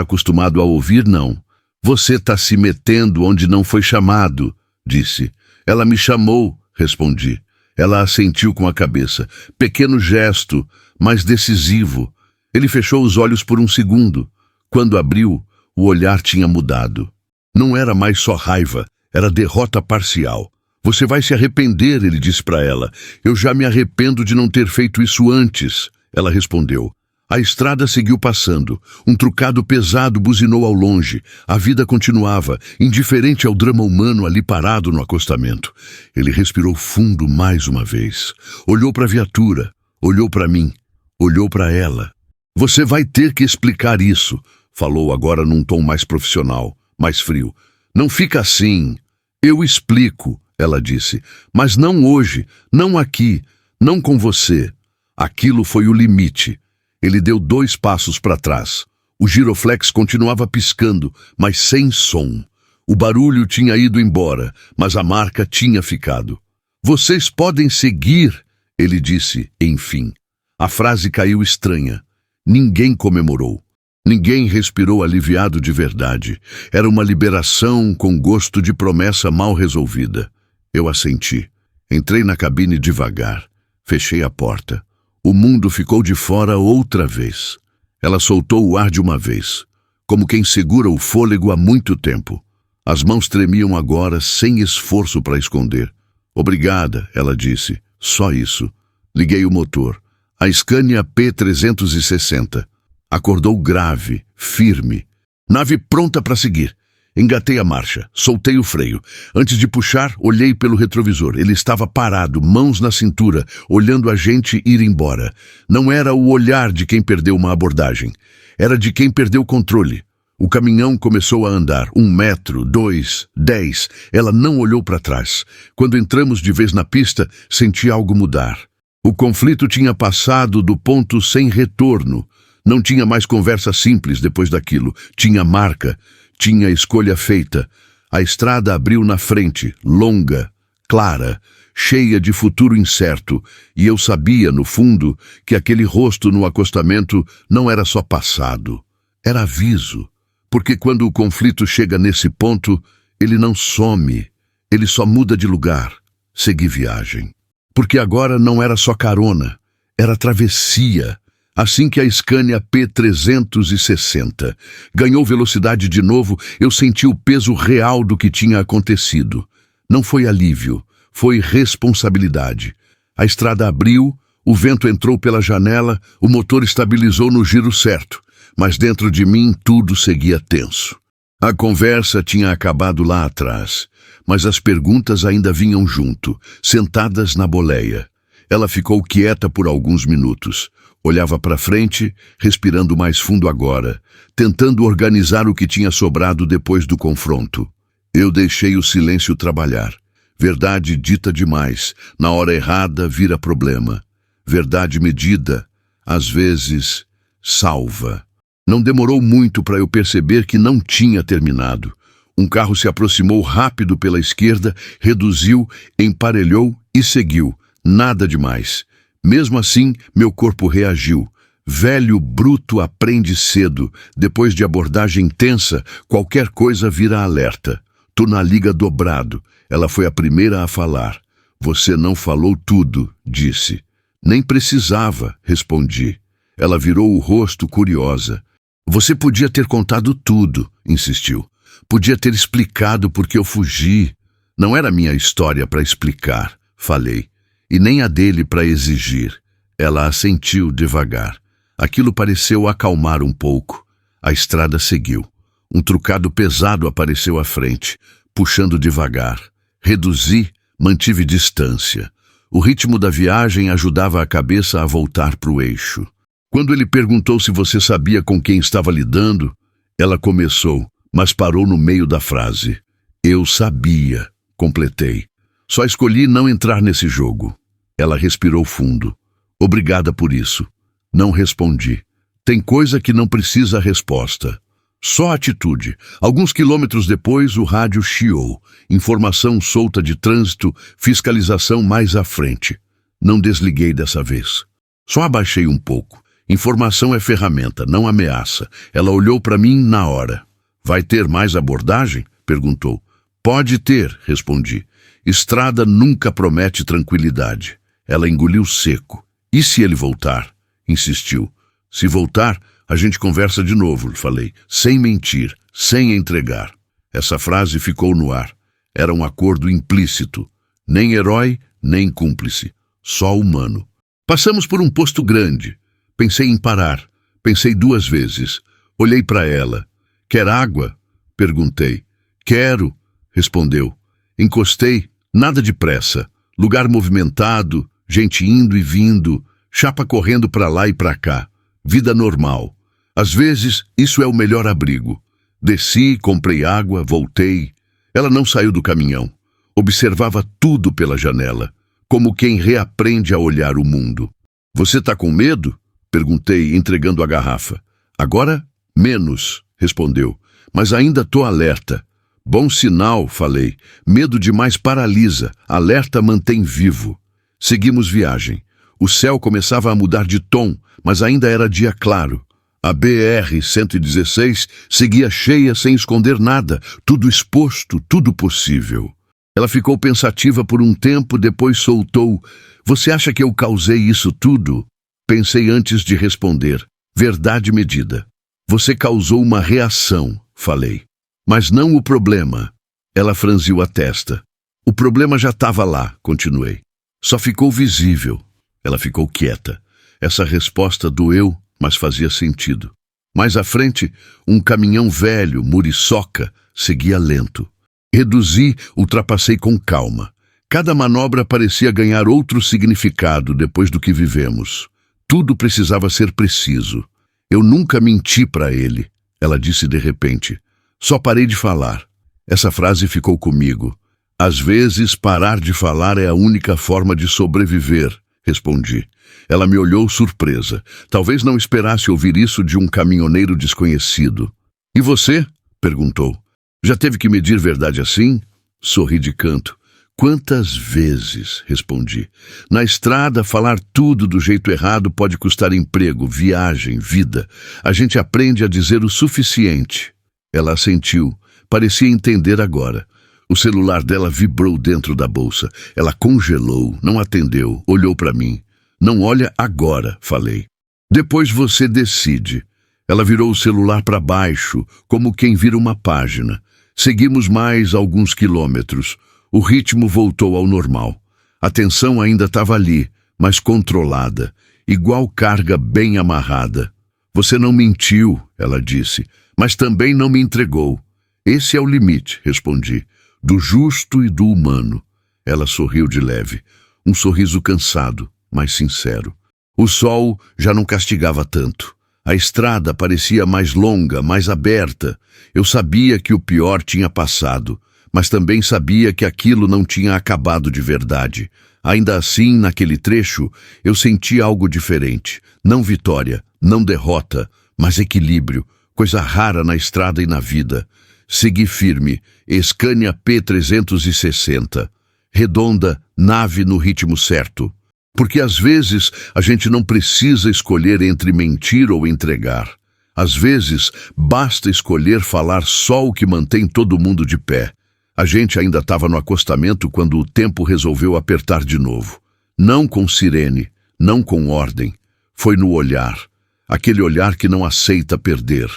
acostumado a ouvir, não. Você está se metendo onde não foi chamado, disse. Ela me chamou, respondi. Ela assentiu com a cabeça. Pequeno gesto, mas decisivo. Ele fechou os olhos por um segundo. Quando abriu, o olhar tinha mudado. Não era mais só raiva, era derrota parcial. Você vai se arrepender, ele disse para ela. Eu já me arrependo de não ter feito isso antes, ela respondeu. A estrada seguiu passando. Um trucado pesado buzinou ao longe. A vida continuava, indiferente ao drama humano ali parado no acostamento. Ele respirou fundo mais uma vez. Olhou para a viatura, olhou para mim, olhou para ela. Você vai ter que explicar isso, falou agora num tom mais profissional, mais frio. Não fica assim. Eu explico, ela disse. Mas não hoje, não aqui, não com você. Aquilo foi o limite. Ele deu 2 passos para trás. O giroflex continuava piscando, mas sem som. O barulho tinha ido embora, mas a marca tinha ficado. Vocês podem seguir, ele disse, enfim. A frase caiu estranha. Ninguém comemorou. Ninguém respirou aliviado de verdade. Era uma liberação com gosto de promessa mal resolvida. Eu assenti. Entrei na cabine devagar. Fechei a porta. O mundo ficou de fora outra vez. Ela soltou o ar de uma vez, como quem segura o fôlego há muito tempo. As mãos tremiam agora, sem esforço para esconder. Obrigada, ela disse. Só isso. Liguei o motor. A Scania P360. Acordou grave, firme. Nave pronta para seguir. Engatei a marcha, soltei o freio. Antes de puxar, olhei pelo retrovisor. Ele estava parado, mãos na cintura, olhando a gente ir embora. Não era o olhar de quem perdeu uma abordagem. Era de quem perdeu o controle. O caminhão começou a andar. 1 metro, 2, 10. Ela não olhou para trás. Quando entramos de vez na pista, senti algo mudar. O conflito tinha passado do ponto sem retorno. Não tinha mais conversa simples depois daquilo. Tinha marca. Tinha escolha feita. A estrada abriu na frente, longa, clara, cheia de futuro incerto, e eu sabia, no fundo, que aquele rosto no acostamento não era só passado, era aviso. Porque quando o conflito chega nesse ponto, ele não some, ele só muda de lugar. Segui viagem. Porque agora não era só carona, era travessia. Assim que a Scania P360 ganhou velocidade de novo, eu senti o peso real do que tinha acontecido. Não foi alívio, foi responsabilidade. A estrada abriu, o vento entrou pela janela, o motor estabilizou no giro certo, mas dentro de mim tudo seguia tenso. A conversa tinha acabado lá atrás, mas as perguntas ainda vinham junto, sentadas na boleia. Ela ficou quieta por alguns minutos. Olhava para frente, respirando mais fundo agora, tentando organizar o que tinha sobrado depois do confronto. Eu deixei o silêncio trabalhar. Verdade dita demais, na hora errada vira problema. Verdade medida, às vezes, salva. Não demorou muito para eu perceber que não tinha terminado. Um carro se aproximou rápido pela esquerda, reduziu, emparelhou e seguiu. Nada demais. Mesmo assim, meu corpo reagiu. Velho bruto aprende cedo. Depois de abordagem tensa, qualquer coisa vira alerta. Tô na liga dobrado. Ela foi a primeira a falar. Você não falou tudo, disse. Nem precisava, respondi. Ela virou o rosto curiosa. Você podia ter contado tudo, insistiu. Podia ter explicado por que eu fugi. Não era minha história para explicar, falei. E nem a dele para exigir. Ela assentiu devagar. Aquilo pareceu acalmar um pouco. A estrada seguiu. Um trucado pesado apareceu à frente, puxando devagar. Reduzi, mantive distância. O ritmo da viagem ajudava a cabeça a voltar para o eixo. Quando ele perguntou se você sabia com quem estava lidando, ela começou, mas parou no meio da frase. Eu sabia, completei. Só escolhi não entrar nesse jogo. Ela respirou fundo. Obrigada por isso. Não respondi. Tem coisa que não precisa resposta. Só atitude. Alguns quilômetros depois, o rádio chiou. Informação solta de trânsito, fiscalização mais à frente. Não desliguei dessa vez. Só abaixei um pouco. Informação é ferramenta, não ameaça. Ela olhou para mim na hora. Vai ter mais abordagem? Perguntou. Pode ter, respondi. Estrada nunca promete tranquilidade. Ela engoliu seco. E se ele voltar? Insistiu. Se voltar, a gente conversa de novo, falei, sem mentir, sem entregar. Essa frase ficou no ar. Era um acordo implícito. Nem herói, nem cúmplice. Só humano. Passamos por um posto grande. Pensei em parar. Pensei 2 vezes. Olhei para ela. Quer água? Perguntei. Quero, respondeu. Encostei, nada de pressa. Lugar movimentado, gente indo e vindo, chapa correndo para lá e para cá. Vida normal. Às vezes, isso é o melhor abrigo. Desci, comprei água, voltei. Ela não saiu do caminhão. Observava tudo pela janela, como quem reaprende a olhar o mundo. Você tá com medo? Perguntei, entregando a garrafa. Agora, menos, respondeu. Mas ainda tô alerta. Bom sinal, falei. Medo demais paralisa. Alerta mantém vivo. Seguimos viagem. O céu começava a mudar de tom, mas ainda era dia claro. A BR-116 seguia cheia sem esconder nada, tudo exposto, tudo possível. Ela ficou pensativa por um tempo, depois soltou. Você acha que eu causei isso tudo? Pensei antes de responder. Verdade medida. Você causou uma reação, falei. Mas não o problema. Ela franziu a testa. O problema já estava lá, continuei. Só ficou visível. Ela ficou quieta. Essa resposta doeu, mas fazia sentido. Mais à frente, um caminhão velho, muriçoca, seguia lento. Reduzi, ultrapassei com calma. Cada manobra parecia ganhar outro significado depois do que vivemos. Tudo precisava ser preciso. Eu nunca menti para ele, ela disse de repente. Só parei de falar. Essa frase ficou comigo. Às vezes, parar de falar é a única forma de sobreviver, respondi. Ela me olhou surpresa. Talvez não esperasse ouvir isso de um caminhoneiro desconhecido. E você? Perguntou. Já teve que medir verdade assim? Sorri de canto. Quantas vezes? Respondi. Na estrada, falar tudo do jeito errado pode custar emprego, viagem, vida. A gente aprende a dizer o suficiente. Ela assentiu. Parecia entender agora. O celular dela vibrou dentro da bolsa. Ela congelou, não atendeu, olhou para mim. Não olha agora, falei. Depois você decide. Ela virou o celular para baixo, como quem vira uma página. Seguimos mais alguns quilômetros. O ritmo voltou ao normal. A tensão ainda estava ali, mas controlada, igual carga bem amarrada. Você não mentiu, ela disse, mas também não me entregou. Esse é o limite, respondi, do justo e do humano. Ela sorriu de leve, um sorriso cansado, mas sincero. O sol já não castigava tanto. A estrada parecia mais longa, mais aberta. Eu sabia que o pior tinha passado, mas também sabia que aquilo não tinha acabado de verdade. Ainda assim, naquele trecho, eu sentia algo diferente. Não vitória, não derrota, mas equilíbrio, coisa rara na estrada e na vida. Segui firme, Scania P360. Redonda, nave no ritmo certo. Porque às vezes a gente não precisa escolher entre mentir ou entregar. Às vezes basta escolher falar só o que mantém todo mundo de pé. A gente ainda estava no acostamento quando o tempo resolveu apertar de novo. Não com sirene, não com ordem. Foi no olhar. Aquele olhar que não aceita perder.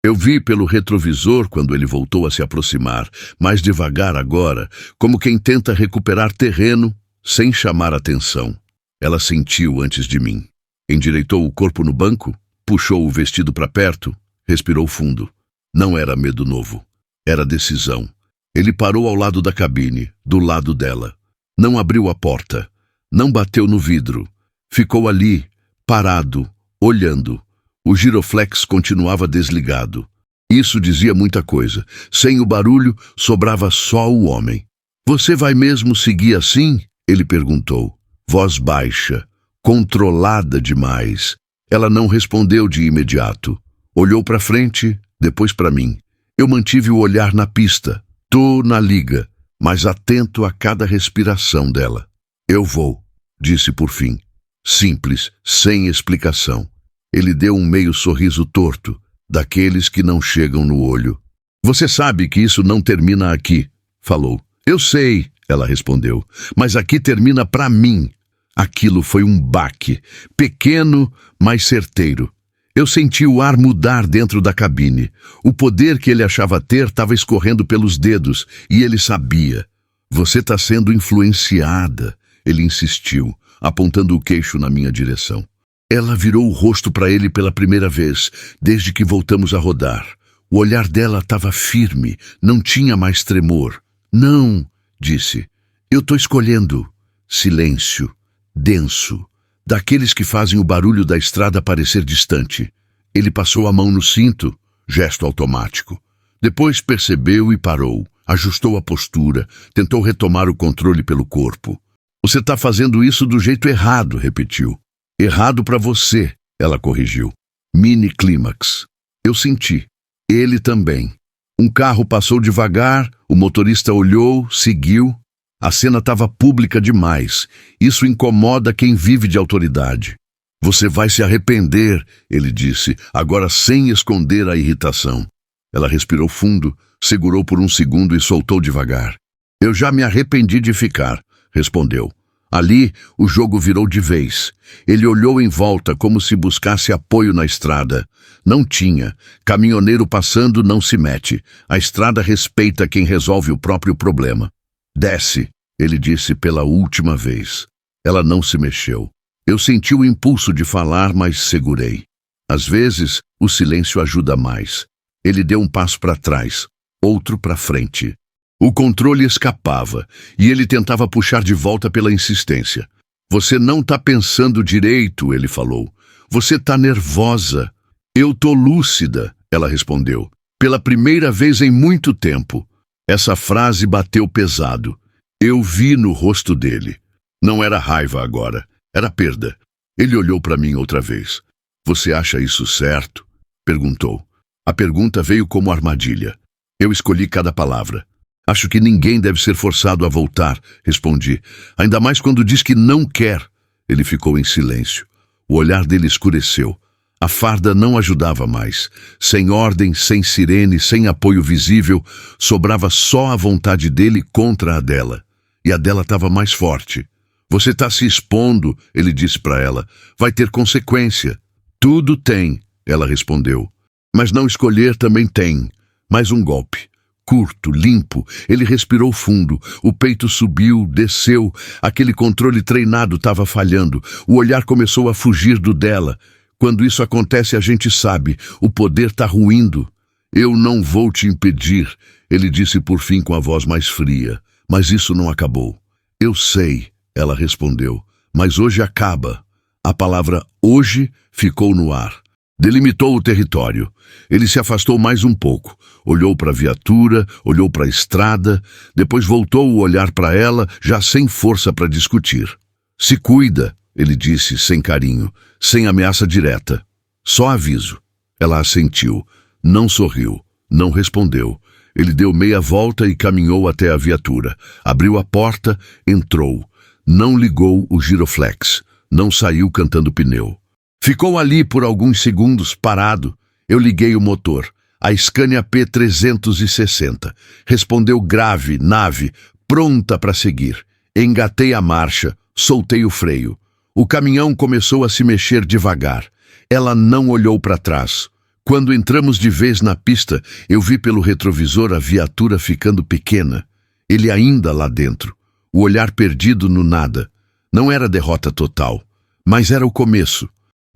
Eu vi pelo retrovisor quando ele voltou a se aproximar, mais devagar agora, como quem tenta recuperar terreno sem chamar atenção. Ela sentiu antes de mim. Endireitou o corpo no banco, puxou o vestido para perto, respirou fundo. Não era medo novo, era decisão. Ele parou ao lado da cabine, do lado dela. Não abriu a porta, não bateu no vidro. Ficou ali, parado, olhando. O giroflex continuava desligado. Isso dizia muita coisa. Sem o barulho, sobrava só o homem. Você vai mesmo seguir assim? Ele perguntou. Voz baixa, controlada demais. Ela não respondeu de imediato. Olhou para frente, depois para mim. Eu mantive o olhar na pista. Tô na liga, mas atento a cada respiração dela. Eu vou, disse por fim. Simples, sem explicação. Ele deu um meio sorriso torto, daqueles que não chegam no olho. Você sabe que isso não termina aqui, falou. Eu sei, ela respondeu, mas aqui termina para mim. Aquilo foi um baque, pequeno, mas certeiro. Eu senti o ar mudar dentro da cabine. O poder que ele achava ter estava escorrendo pelos dedos, e ele sabia. Você está sendo influenciada, ele insistiu, apontando o queixo na minha direção. Ela virou o rosto para ele pela primeira vez, desde que voltamos a rodar. O olhar dela estava firme, não tinha mais tremor. Não, disse. Eu estou escolhendo. Silêncio, denso, daqueles que fazem o barulho da estrada parecer distante. Ele passou a mão no cinto, gesto automático. Depois percebeu e parou, ajustou a postura, tentou retomar o controle pelo corpo. Você está fazendo isso do jeito errado, repetiu. Errado para você, ela corrigiu. Mini clímax. Eu senti. Ele também. Um carro passou devagar, o motorista olhou, seguiu. A cena estava pública demais. Isso incomoda quem vive de autoridade. Você vai se arrepender, ele disse, agora sem esconder a irritação. Ela respirou fundo, segurou por um segundo e soltou devagar. Eu já me arrependi de ficar, respondeu. Ali, o jogo virou de vez. Ele olhou em volta como se buscasse apoio na estrada. Não tinha. Caminhoneiro passando não se mete. A estrada respeita quem resolve o próprio problema. Desce, ele disse pela última vez. Ela não se mexeu. Eu senti o impulso de falar, mas segurei. Às vezes, o silêncio ajuda mais. Ele deu um passo para trás, outro para frente. O controle escapava, e ele tentava puxar de volta pela insistência. Você não está pensando direito, ele falou. Você está nervosa. Eu tô lúcida, ela respondeu. Pela primeira vez em muito tempo. Essa frase bateu pesado. Eu vi no rosto dele. Não era raiva agora, era perda. Ele olhou para mim outra vez. Você acha isso certo? Perguntou. A pergunta veio como armadilha. Eu escolhi cada palavra. Acho que ninguém deve ser forçado a voltar, respondi. Ainda mais quando diz que não quer. Ele ficou em silêncio. O olhar dele escureceu. A farda não ajudava mais. Sem ordem, sem sirene, sem apoio visível, sobrava só a vontade dele contra a dela. E a dela estava mais forte. Você está se expondo, ele disse para ela. Vai ter consequência. Tudo tem, ela respondeu. Mas não escolher também tem. Mais um golpe. Curto, limpo, ele respirou fundo, o peito subiu, desceu, aquele controle treinado estava falhando, o olhar começou a fugir do dela. Quando isso acontece a gente sabe, o poder está ruindo. Eu não vou te impedir, ele disse por fim com a voz mais fria, mas isso não acabou. Eu sei, ela respondeu, mas hoje acaba. A palavra hoje ficou no ar. Delimitou o território. Ele se afastou mais um pouco. Olhou para a viatura, olhou para a estrada, depois voltou o olhar para ela, já sem força para discutir. Se cuida, ele disse sem carinho, sem ameaça direta. Só aviso. Ela assentiu. Não sorriu. Não respondeu. Ele deu meia volta e caminhou até a viatura. Abriu a porta, entrou. Não ligou o giroflex. Não saiu cantando pneu. Ficou ali por alguns segundos, parado. Eu liguei o motor. A Scania P360. Respondeu grave, nave, pronta para seguir. Engatei a marcha, soltei o freio. O caminhão começou a se mexer devagar. Ela não olhou para trás. Quando entramos de vez na pista, eu vi pelo retrovisor a viatura ficando pequena. Ele ainda lá dentro. O olhar perdido no nada. Não era derrota total, mas era o começo.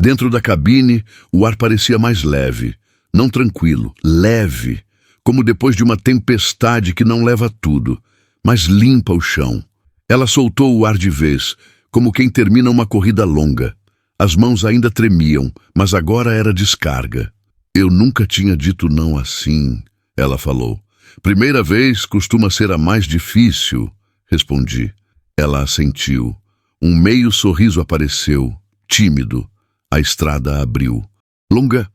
Dentro da cabine, o ar parecia mais leve. Não tranquilo, leve. Como depois de uma tempestade que não leva tudo, mas limpa o chão. Ela soltou o ar de vez, como quem termina uma corrida longa. As mãos ainda tremiam, mas agora era descarga. Eu nunca tinha dito não assim, ela falou. Primeira vez costuma ser a mais difícil, respondi. Ela assentiu. Um meio sorriso apareceu, tímido. A estrada abriu. Longa,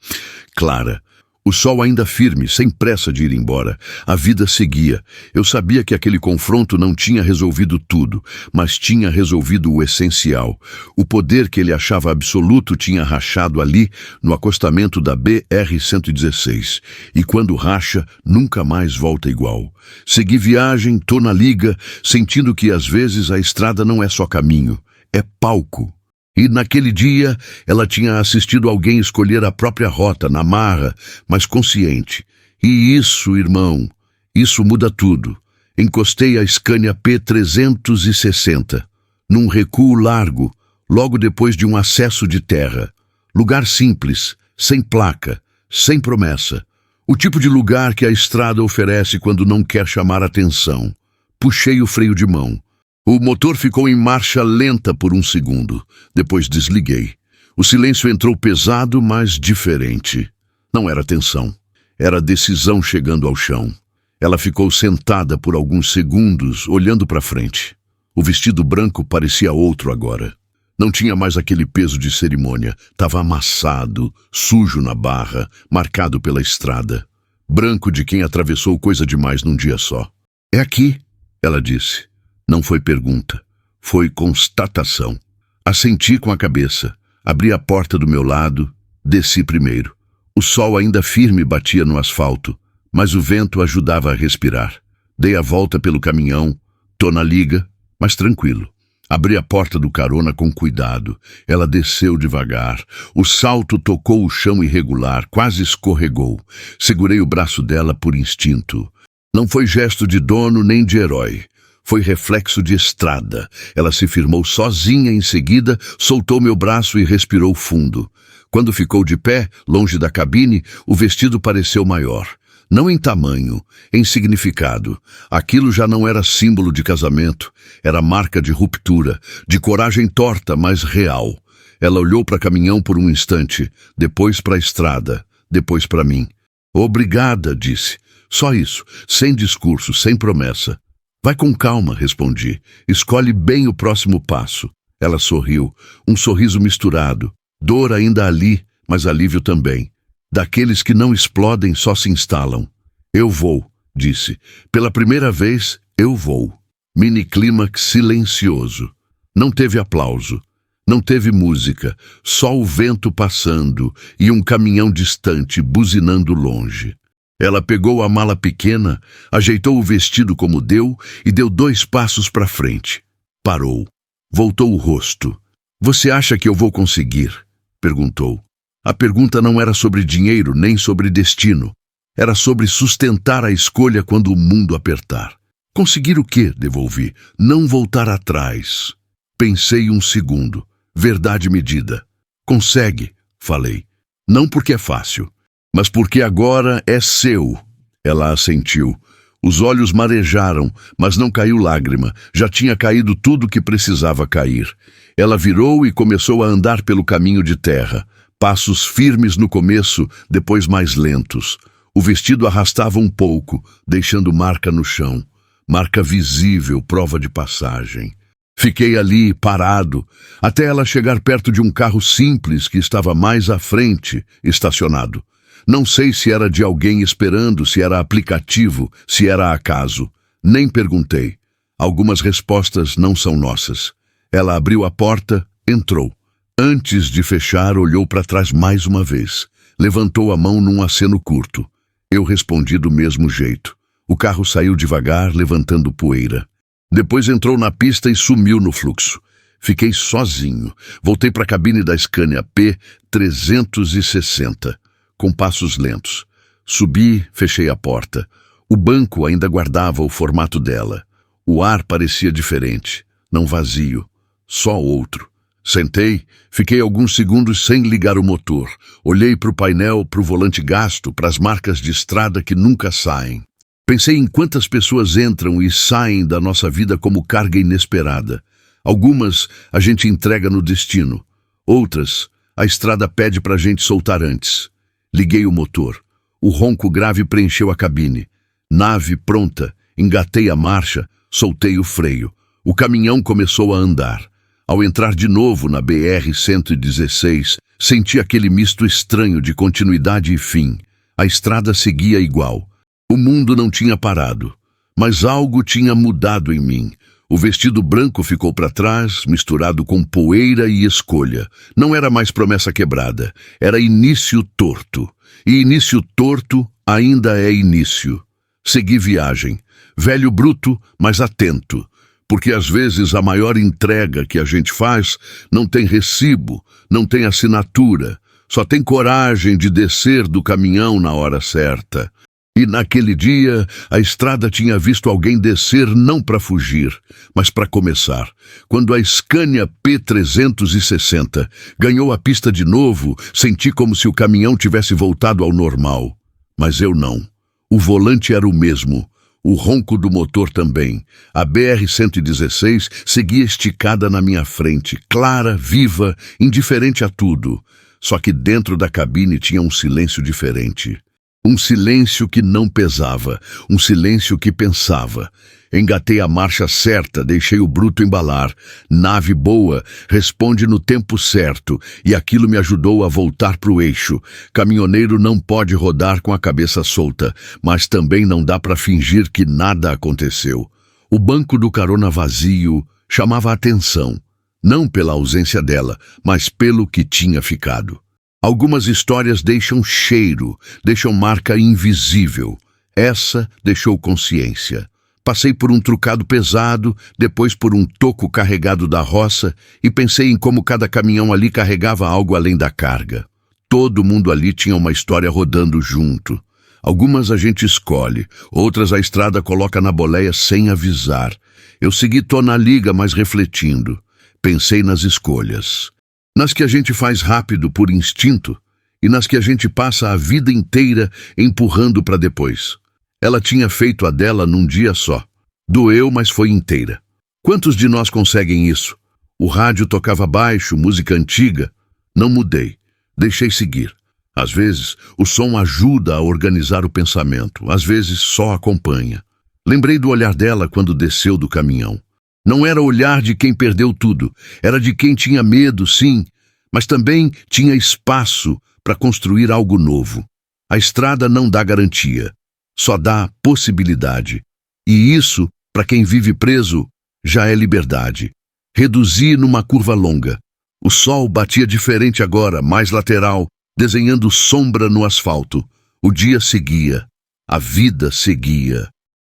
clara. O sol ainda firme, sem pressa de ir embora. A vida seguia. Eu sabia que aquele confronto não tinha resolvido tudo, mas tinha resolvido o essencial. O poder que ele achava absoluto tinha rachado ali, no acostamento da BR-116. E quando racha, nunca mais volta igual. Segui viagem, tô na liga, sentindo que às vezes a estrada não é só caminho, é palco. E naquele dia, ela tinha assistido alguém escolher a própria rota, na marra, mas consciente. E isso, irmão, isso muda tudo. Encostei a Scania P360, num recuo largo, logo depois de um acesso de terra. Lugar simples, sem placa, sem promessa. O tipo de lugar que a estrada oferece quando não quer chamar atenção. Puxei o freio de mão. O motor ficou em marcha lenta por um segundo. Depois desliguei. O silêncio entrou pesado, mas diferente. Não era tensão. Era decisão chegando ao chão. Ela ficou sentada por alguns segundos, olhando para frente. O vestido branco parecia outro agora. Não tinha mais aquele peso de cerimônia. Estava amassado, sujo na barra, marcado pela estrada. Branco de quem atravessou coisa demais num dia só. "É aqui", ela disse. Não foi pergunta, foi constatação. Assenti com a cabeça, abri a porta do meu lado, desci primeiro. O sol ainda firme batia no asfalto, mas o vento ajudava a respirar. Dei a volta pelo caminhão, tô na liga, mas tranquilo. Abri a porta do carona com cuidado. Ela desceu devagar. O salto tocou o chão irregular, quase escorregou. Segurei o braço dela por instinto. Não foi gesto de dono nem de herói. Foi reflexo de estrada. Ela se firmou sozinha em seguida, soltou meu braço e respirou fundo. Quando ficou de pé, longe da cabine, o vestido pareceu maior. Não em tamanho, em significado. Aquilo já não era símbolo de casamento. Era marca de ruptura, de coragem torta, mas real. Ela olhou para o caminhão por um instante, depois para a estrada, depois para mim. "Obrigada", disse. Só isso, sem discurso, sem promessa. "Vai com calma", respondi. "Escolhe bem o próximo passo." Ela sorriu, um sorriso misturado. Dor ainda ali, mas alívio também. Daqueles que não explodem, só se instalam. "Eu vou", disse. "Pela primeira vez, eu vou." Mini-clímax silencioso. Não teve aplauso. Não teve música. Só o vento passando e um caminhão distante buzinando longe. Ela pegou a mala pequena, ajeitou o vestido como deu e deu 2 passos para frente. Parou. Voltou o rosto. "Você acha que eu vou conseguir?" perguntou. A pergunta não era sobre dinheiro nem sobre destino. Era sobre sustentar a escolha quando o mundo apertar. "Conseguir o quê?" devolvi. "Não voltar atrás." Pensei um segundo. Verdade medida. "Consegue", falei. "Não porque é fácil, mas porque agora é seu." Ela assentiu. Os olhos marejaram, mas não caiu lágrima. Já tinha caído tudo o que precisava cair. Ela virou e começou a andar pelo caminho de terra. Passos firmes no começo, depois mais lentos. O vestido arrastava um pouco, deixando marca no chão. Marca visível, prova de passagem. Fiquei ali, parado, até ela chegar perto de um carro simples que estava mais à frente, estacionado. Não sei se era de alguém esperando, se era aplicativo, se era acaso. Nem perguntei. Algumas respostas não são nossas. Ela abriu a porta, entrou. Antes de fechar, olhou para trás mais uma vez. Levantou a mão num aceno curto. Eu respondi do mesmo jeito. O carro saiu devagar, levantando poeira. Depois entrou na pista e sumiu no fluxo. Fiquei sozinho. Voltei para a cabine da Scania P360. Com passos lentos. Subi, fechei a porta. O banco ainda guardava o formato dela. O ar parecia diferente, não vazio, só outro. Sentei, fiquei alguns segundos sem ligar o motor. Olhei para o painel, para o volante gasto, para as marcas de estrada que nunca saem. Pensei em quantas pessoas entram e saem da nossa vida como carga inesperada. Algumas a gente entrega no destino. Outras, a estrada pede para a gente soltar antes. Liguei o motor. O ronco grave preencheu a cabine. Nave pronta. Engatei a marcha, soltei o freio. O caminhão começou a andar. Ao entrar de novo na BR-116, senti aquele misto estranho de continuidade e fim. A estrada seguia igual. O mundo não tinha parado, mas algo tinha mudado em mim. O vestido branco ficou para trás, misturado com poeira e escolha. Não era mais promessa quebrada, era início torto. E início torto ainda é início. Segui viagem, velho bruto, mas atento, porque às vezes a maior entrega que a gente faz não tem recibo, não tem assinatura, só tem coragem de descer do caminhão na hora certa. E naquele dia, a estrada tinha visto alguém descer não para fugir, mas para começar. Quando a Scania P360 ganhou a pista de novo, senti como se o caminhão tivesse voltado ao normal. Mas eu não. O volante era o mesmo. O ronco do motor também. A BR-116 seguia esticada na minha frente, clara, viva, indiferente a tudo. Só que dentro da cabine tinha um silêncio diferente. Um silêncio que não pesava, um silêncio que pensava. Engatei a marcha certa, deixei o bruto embalar. Nave boa, responde no tempo certo, e aquilo me ajudou a voltar para o eixo. Caminhoneiro não pode rodar com a cabeça solta, mas também não dá para fingir que nada aconteceu. O banco do carona vazio chamava a atenção, não pela ausência dela, mas pelo que tinha ficado. Algumas histórias deixam cheiro, deixam marca invisível. Essa deixou consciência. Passei por um trucado pesado, depois por um toco carregado da roça e pensei em como cada caminhão ali carregava algo além da carga. Todo mundo ali tinha uma história rodando junto. Algumas a gente escolhe, outras a estrada coloca na boleia sem avisar. Eu segui na liga, mas refletindo. Pensei nas escolhas. Nas que a gente faz rápido por instinto e nas que a gente passa a vida inteira empurrando para depois. Ela tinha feito a dela num dia só. Doeu, mas foi inteira. Quantos de nós conseguem isso? O rádio tocava baixo, música antiga. Não mudei. Deixei seguir. Às vezes, o som ajuda a organizar o pensamento. Às vezes, só acompanha. Lembrei do olhar dela quando desceu do caminhão. Não era o olhar de quem perdeu tudo. Era de quem tinha medo, sim, mas também tinha espaço para construir algo novo. A estrada não dá garantia, só dá possibilidade. E isso, para quem vive preso, já é liberdade. Reduzi numa curva longa. O sol batia diferente agora, mais lateral, desenhando sombra no asfalto. O dia seguia. A vida seguia.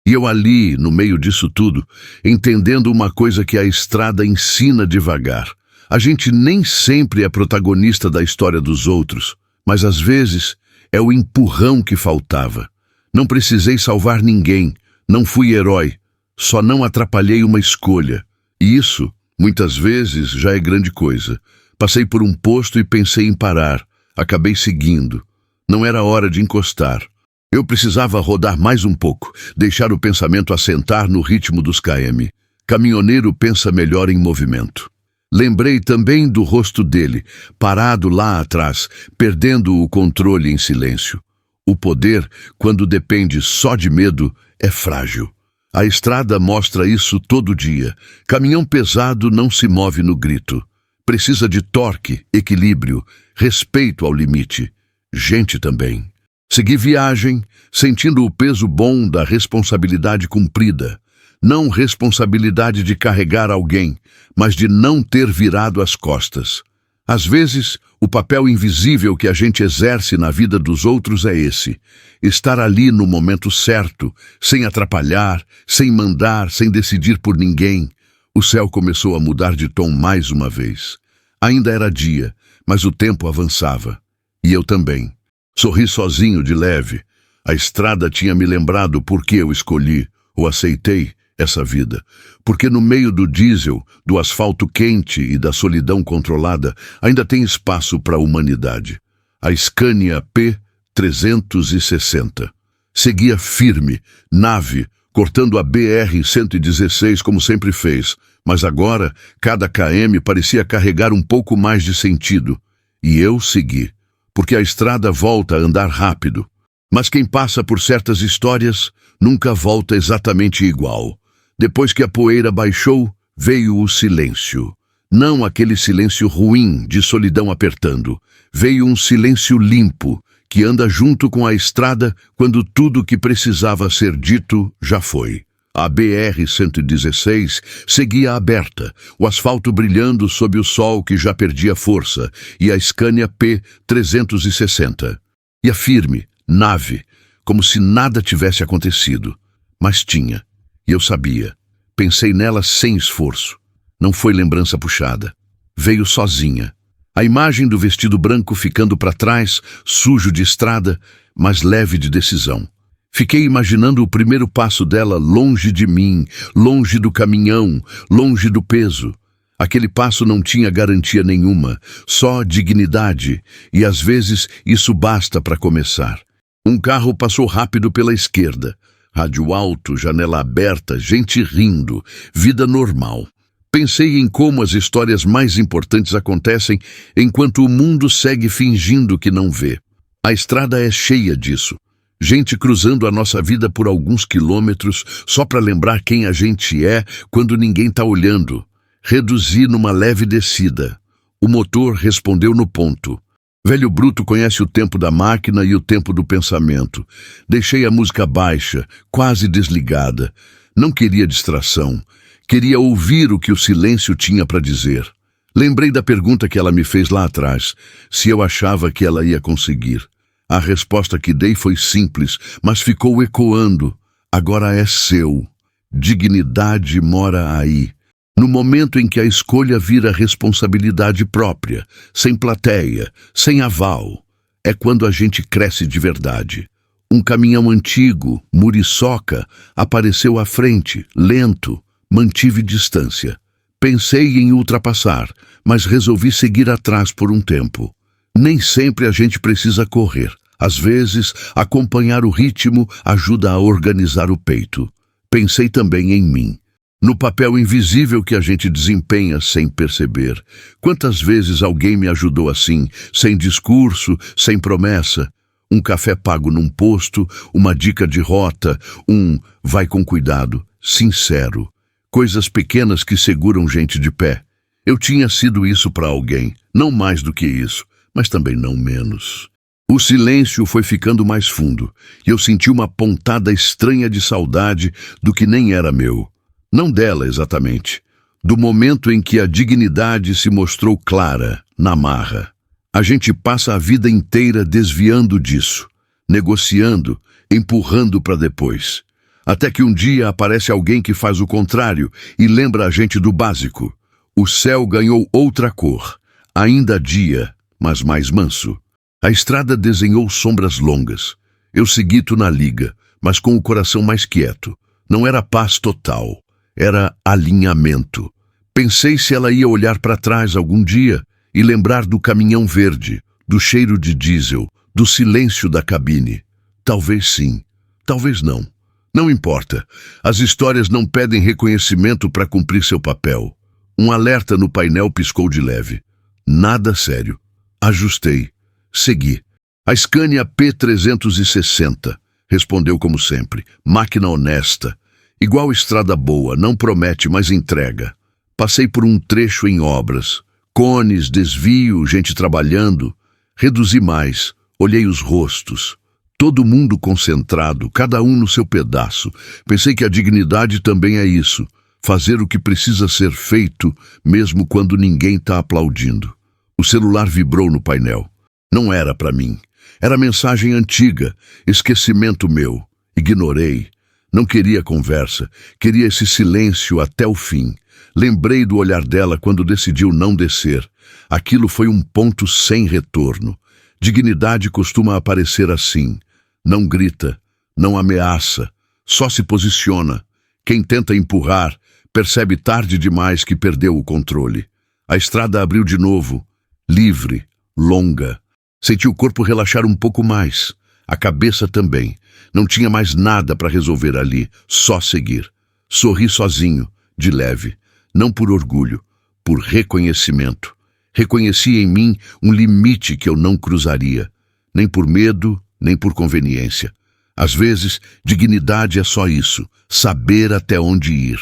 E eu ali, no meio disso tudo, entendendo uma coisa que a estrada ensina devagar. A gente nem sempre é protagonista da história dos outros, mas às vezes é o empurrão que faltava. Não precisei salvar ninguém, não fui herói, só não atrapalhei uma escolha. E isso, muitas vezes, já é grande coisa. Passei por um posto e pensei em parar, acabei seguindo. Não era hora de encostar. Eu precisava rodar mais um pouco, deixar o pensamento assentar no ritmo dos km. Caminhoneiro pensa melhor em movimento. Lembrei também do rosto dele, parado lá atrás, perdendo o controle em silêncio. O poder, quando depende só de medo, é frágil. A estrada mostra isso todo dia. Caminhão pesado não se move no grito. Precisa de torque, equilíbrio, respeito ao limite. Gente também. Segui viagem, sentindo o peso bom da responsabilidade cumprida. Não responsabilidade de carregar alguém, mas de não ter virado as costas. Às vezes, o papel invisível que a gente exerce na vida dos outros é esse: estar ali no momento certo, sem atrapalhar, sem mandar, sem decidir por ninguém. O céu começou a mudar de tom mais uma vez. Ainda era dia, mas o tempo avançava. E eu também. Sorri sozinho, de leve. A estrada tinha me lembrado por que eu escolhi, ou aceitei, essa vida. Porque no meio do diesel, do asfalto quente e da solidão controlada, ainda tem espaço para a humanidade. A Scania P360. Seguia firme, nave, cortando a BR-116 como sempre fez. Mas agora, cada km parecia carregar um pouco mais de sentido. E eu segui. Porque a estrada volta a andar rápido. Mas quem passa por certas histórias nunca volta exatamente igual. Depois que a poeira baixou, veio o silêncio. Não aquele silêncio ruim de solidão apertando. Veio um silêncio limpo, que anda junto com a estrada quando tudo o que precisava ser dito já foi. A BR-116 seguia aberta, o asfalto brilhando sob o sol que já perdia força, e a Scania P-360. E a firme, nave, como se nada tivesse acontecido. Mas tinha, e eu sabia. Pensei nela sem esforço. Não foi lembrança puxada. Veio sozinha. A imagem do vestido branco ficando para trás, sujo de estrada, mas leve de decisão. Fiquei imaginando o primeiro passo dela longe de mim, longe do caminhão, longe do peso. Aquele passo não tinha garantia nenhuma, só dignidade, e às vezes isso basta para começar. Um carro passou rápido pela esquerda. Rádio alto, janela aberta, gente rindo, vida normal. Pensei em como as histórias mais importantes acontecem enquanto o mundo segue fingindo que não vê. A estrada é cheia disso. Gente cruzando a nossa vida por alguns quilômetros só para lembrar quem a gente é quando ninguém está olhando. Reduzi numa leve descida. O motor respondeu no ponto. Velho bruto conhece o tempo da máquina e o tempo do pensamento. Deixei a música baixa, quase desligada. Não queria distração. Queria ouvir o que o silêncio tinha para dizer. Lembrei da pergunta que ela me fez lá atrás, se eu achava que ela ia conseguir. A resposta que dei foi simples, mas ficou ecoando. Agora é seu. Dignidade mora aí. No momento em que a escolha vira responsabilidade própria, sem plateia, sem aval, é quando a gente cresce de verdade. Um caminhão antigo, muriçoca, apareceu à frente, lento, mantive distância. Pensei em ultrapassar, mas resolvi seguir atrás por um tempo. Nem sempre a gente precisa correr. Às vezes, acompanhar o ritmo ajuda a organizar o peito. Pensei também em mim. No papel invisível que a gente desempenha sem perceber. Quantas vezes alguém me ajudou assim, sem discurso, sem promessa? Um café pago num posto, uma dica de rota, vai com cuidado, sincero. Coisas pequenas que seguram gente de pé. Eu tinha sido isso para alguém, não mais do que isso, mas também não menos. O silêncio foi ficando mais fundo, e eu senti uma pontada estranha de saudade do que nem era meu. Não dela exatamente, do momento em que a dignidade se mostrou clara, na marra. A gente passa a vida inteira desviando disso, negociando, empurrando para depois. Até que um dia aparece alguém que faz o contrário e lembra a gente do básico. O céu ganhou outra cor, ainda dia, mas mais manso. A estrada desenhou sombras longas. Eu segui na liga, mas com o coração mais quieto. Não era paz total. Era alinhamento. Pensei se ela ia olhar para trás algum dia e lembrar do caminhão verde, do cheiro de diesel, do silêncio da cabine. Talvez sim, talvez não. Não importa. As histórias não pedem reconhecimento para cumprir seu papel. Um alerta no painel piscou de leve. Nada sério. Ajustei. Segui. A Scania P-360, respondeu como sempre. Máquina honesta. Igual estrada boa, não promete, mas entrega. Passei por um trecho em obras. Cones, desvio, gente trabalhando. Reduzi mais. Olhei os rostos. Todo mundo concentrado, cada um no seu pedaço. Pensei que a dignidade também é isso. Fazer o que precisa ser feito, mesmo quando ninguém está aplaudindo. O celular vibrou no painel. Não era para mim. Era mensagem antiga, esquecimento meu. Ignorei. Não queria conversa, queria esse silêncio até o fim. Lembrei do olhar dela quando decidiu não descer. Aquilo foi um ponto sem retorno. Dignidade costuma aparecer assim. Não grita, não ameaça, só se posiciona. Quem tenta empurrar, percebe tarde demais que perdeu o controle. A estrada abriu de novo, livre, longa. Senti o corpo relaxar um pouco mais. A cabeça também. Não tinha mais nada para resolver ali, só seguir. Sorri sozinho, de leve. Não por orgulho, por reconhecimento. Reconheci em mim um limite que eu não cruzaria. Nem por medo, nem por conveniência. Às vezes, dignidade é só isso, saber até onde ir.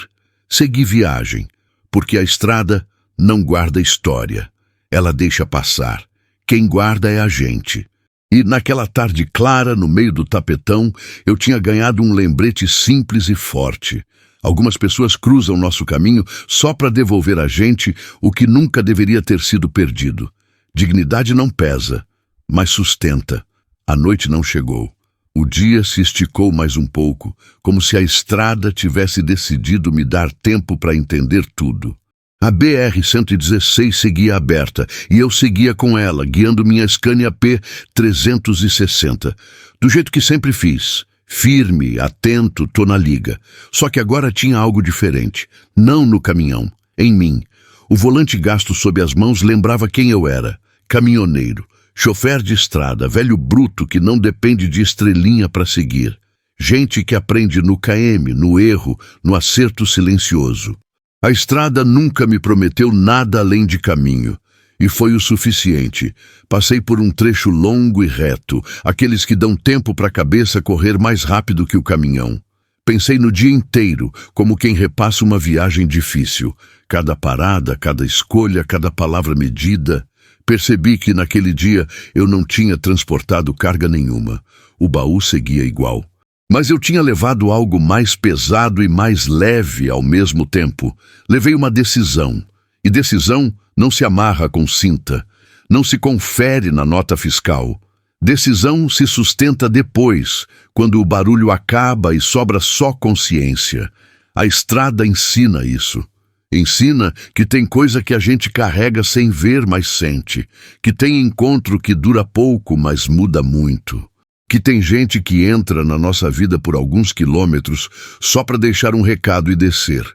Segui viagem, porque a estrada não guarda história. Ela deixa passar. Quem guarda é a gente. E naquela tarde clara, no meio do tapetão, eu tinha ganhado um lembrete simples e forte. Algumas pessoas cruzam nosso caminho só para devolver a gente o que nunca deveria ter sido perdido. Dignidade não pesa, mas sustenta. A noite não chegou. O dia se esticou mais um pouco, como se a estrada tivesse decidido me dar tempo para entender tudo. A BR-116 seguia aberta e eu seguia com ela, guiando minha Scania P 360. Do jeito que sempre fiz. Firme, atento, tô na liga. Só que agora tinha algo diferente. Não no caminhão, em mim. O volante gasto sob as mãos lembrava quem eu era. Caminhoneiro, chofer de estrada, velho bruto que não depende de estrelinha para seguir. Gente que aprende no KM, no erro, no acerto silencioso. A estrada nunca me prometeu nada além de caminho. E foi o suficiente. Passei por um trecho longo e reto, aqueles que dão tempo para a cabeça correr mais rápido que o caminhão. Pensei no dia inteiro, como quem repassa uma viagem difícil. Cada parada, cada escolha, cada palavra medida. Percebi que naquele dia eu não tinha transportado carga nenhuma. O baú seguia igual. Mas eu tinha levado algo mais pesado e mais leve ao mesmo tempo. Levei uma decisão. E decisão não se amarra com cinta. Não se confere na nota fiscal. Decisão se sustenta depois, quando o barulho acaba e sobra só consciência. A estrada ensina isso. Ensina que tem coisa que a gente carrega sem ver, mas sente. Que tem encontro que dura pouco, mas muda muito. Que tem gente que entra na nossa vida por alguns quilômetros só para deixar um recado e descer.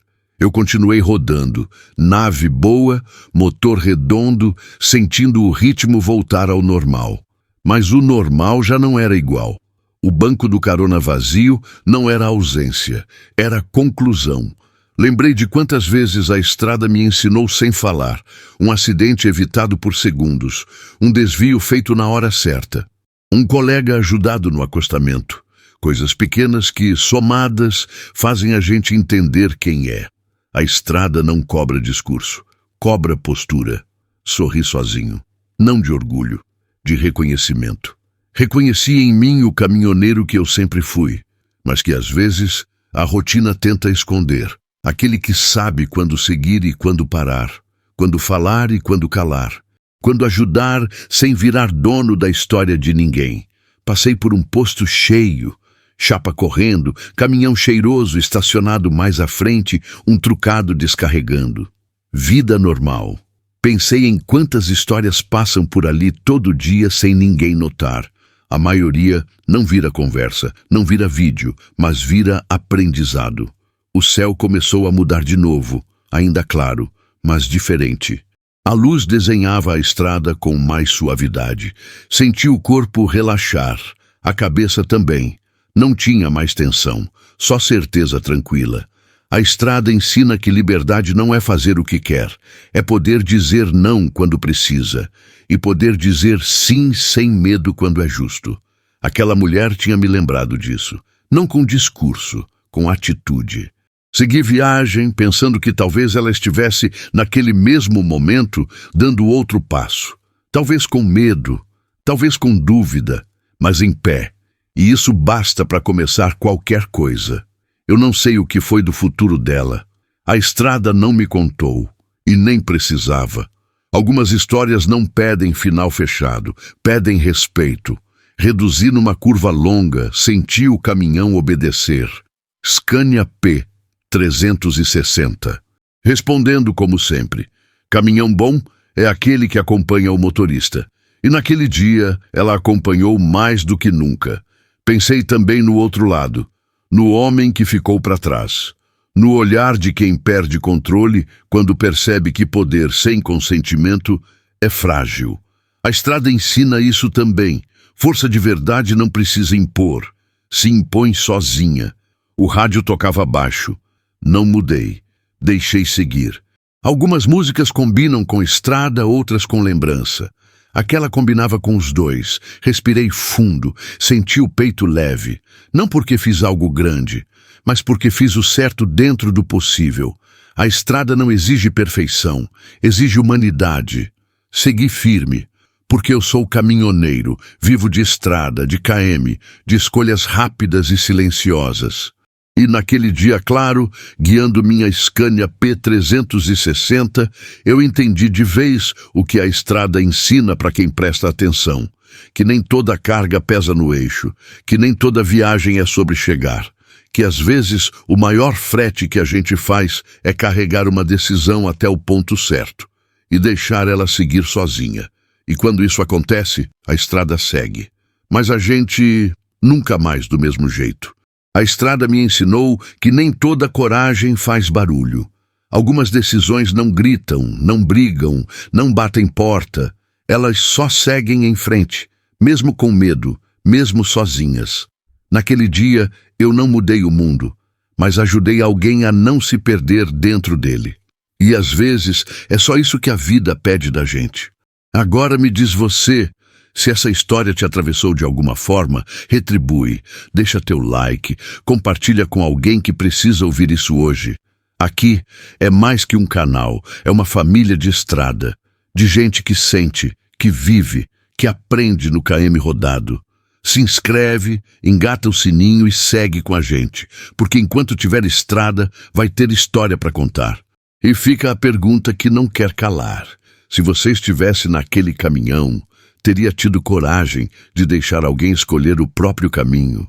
Eu continuei rodando, nave boa, motor redondo, sentindo o ritmo voltar ao normal. Mas o normal já não era igual. O banco do carona vazio não era ausência, era conclusão. Lembrei de quantas vezes a estrada me ensinou sem falar, um acidente evitado por segundos, um desvio feito na hora certa. Um colega ajudado no acostamento. Coisas pequenas que, somadas, fazem a gente entender quem é. A estrada não cobra discurso, cobra postura. Sorri sozinho, não de orgulho, de reconhecimento. Reconheci em mim o caminhoneiro que eu sempre fui, mas que às vezes a rotina tenta esconder. Aquele que sabe quando seguir e quando parar, quando falar e quando calar. Quando ajudar sem virar dono da história de ninguém. Passei por um posto cheio, chapa correndo, caminhão cheiroso estacionado mais à frente, um trucado descarregando. Vida normal. Pensei em quantas histórias passam por ali todo dia sem ninguém notar. A maioria não vira conversa, não vira vídeo, mas vira aprendizado. O céu começou a mudar de novo, ainda claro, mas diferente. A luz desenhava a estrada com mais suavidade. Senti o corpo relaxar, a cabeça também. Não tinha mais tensão, só certeza tranquila. A estrada ensina que liberdade não é fazer o que quer, é poder dizer não quando precisa, e poder dizer sim sem medo quando é justo. Aquela mulher tinha me lembrado disso, não com discurso, com atitude. Segui viagem, pensando que talvez ela estivesse, naquele mesmo momento, dando outro passo. Talvez com medo, talvez com dúvida, mas em pé. E isso basta para começar qualquer coisa. Eu não sei o que foi do futuro dela. A estrada não me contou, e nem precisava. Algumas histórias não pedem final fechado, pedem respeito. Reduzi numa curva longa, senti o caminhão obedecer. Scania P 360. Respondendo como sempre. Caminhão bom é aquele que acompanha o motorista. E naquele dia ela acompanhou mais do que nunca. Pensei também no outro lado, no homem que ficou para trás. No olhar de quem perde controle quando percebe que poder sem consentimento é frágil. A estrada ensina isso também. Força de verdade não precisa impor. Se impõe sozinha. O rádio tocava baixo. Não mudei. Deixei seguir. Algumas músicas combinam com estrada, outras com lembrança. Aquela combinava com os dois. Respirei fundo, senti o peito leve. Não porque fiz algo grande, mas porque fiz o certo dentro do possível. A estrada não exige perfeição, exige humanidade. Segui firme. porque eu sou caminhoneiro, vivo de estrada, de KM, de escolhas rápidas e silenciosas. E naquele dia claro, guiando minha Scania P360, eu entendi de vez o que a estrada ensina para quem presta atenção. Que nem toda carga pesa no eixo, que nem toda viagem é sobre chegar, que às vezes o maior frete que a gente faz é carregar uma decisão até o ponto certo e deixar ela seguir sozinha. E quando isso acontece, a estrada segue. Mas a gente nunca mais do mesmo jeito. A estrada me ensinou que nem toda coragem faz barulho. Algumas decisões não gritam, não brigam, não batem porta. Elas só seguem em frente, mesmo com medo, mesmo sozinhas. Naquele dia, eu não mudei o mundo, mas ajudei alguém a não se perder dentro dele. E às vezes, é só isso que a vida pede da gente. Agora me diz você, se essa história te atravessou de alguma forma, retribui, deixa teu like, compartilha com alguém que precisa ouvir isso hoje. Aqui é mais que um canal, é uma família de estrada, de gente que sente, que vive, que aprende no KM rodado. Se inscreve, engata o sininho e segue com a gente, porque enquanto tiver estrada, vai ter história para contar. E fica a pergunta que não quer calar. Se você estivesse naquele caminhão, teria tido coragem de deixar alguém escolher o próprio caminho?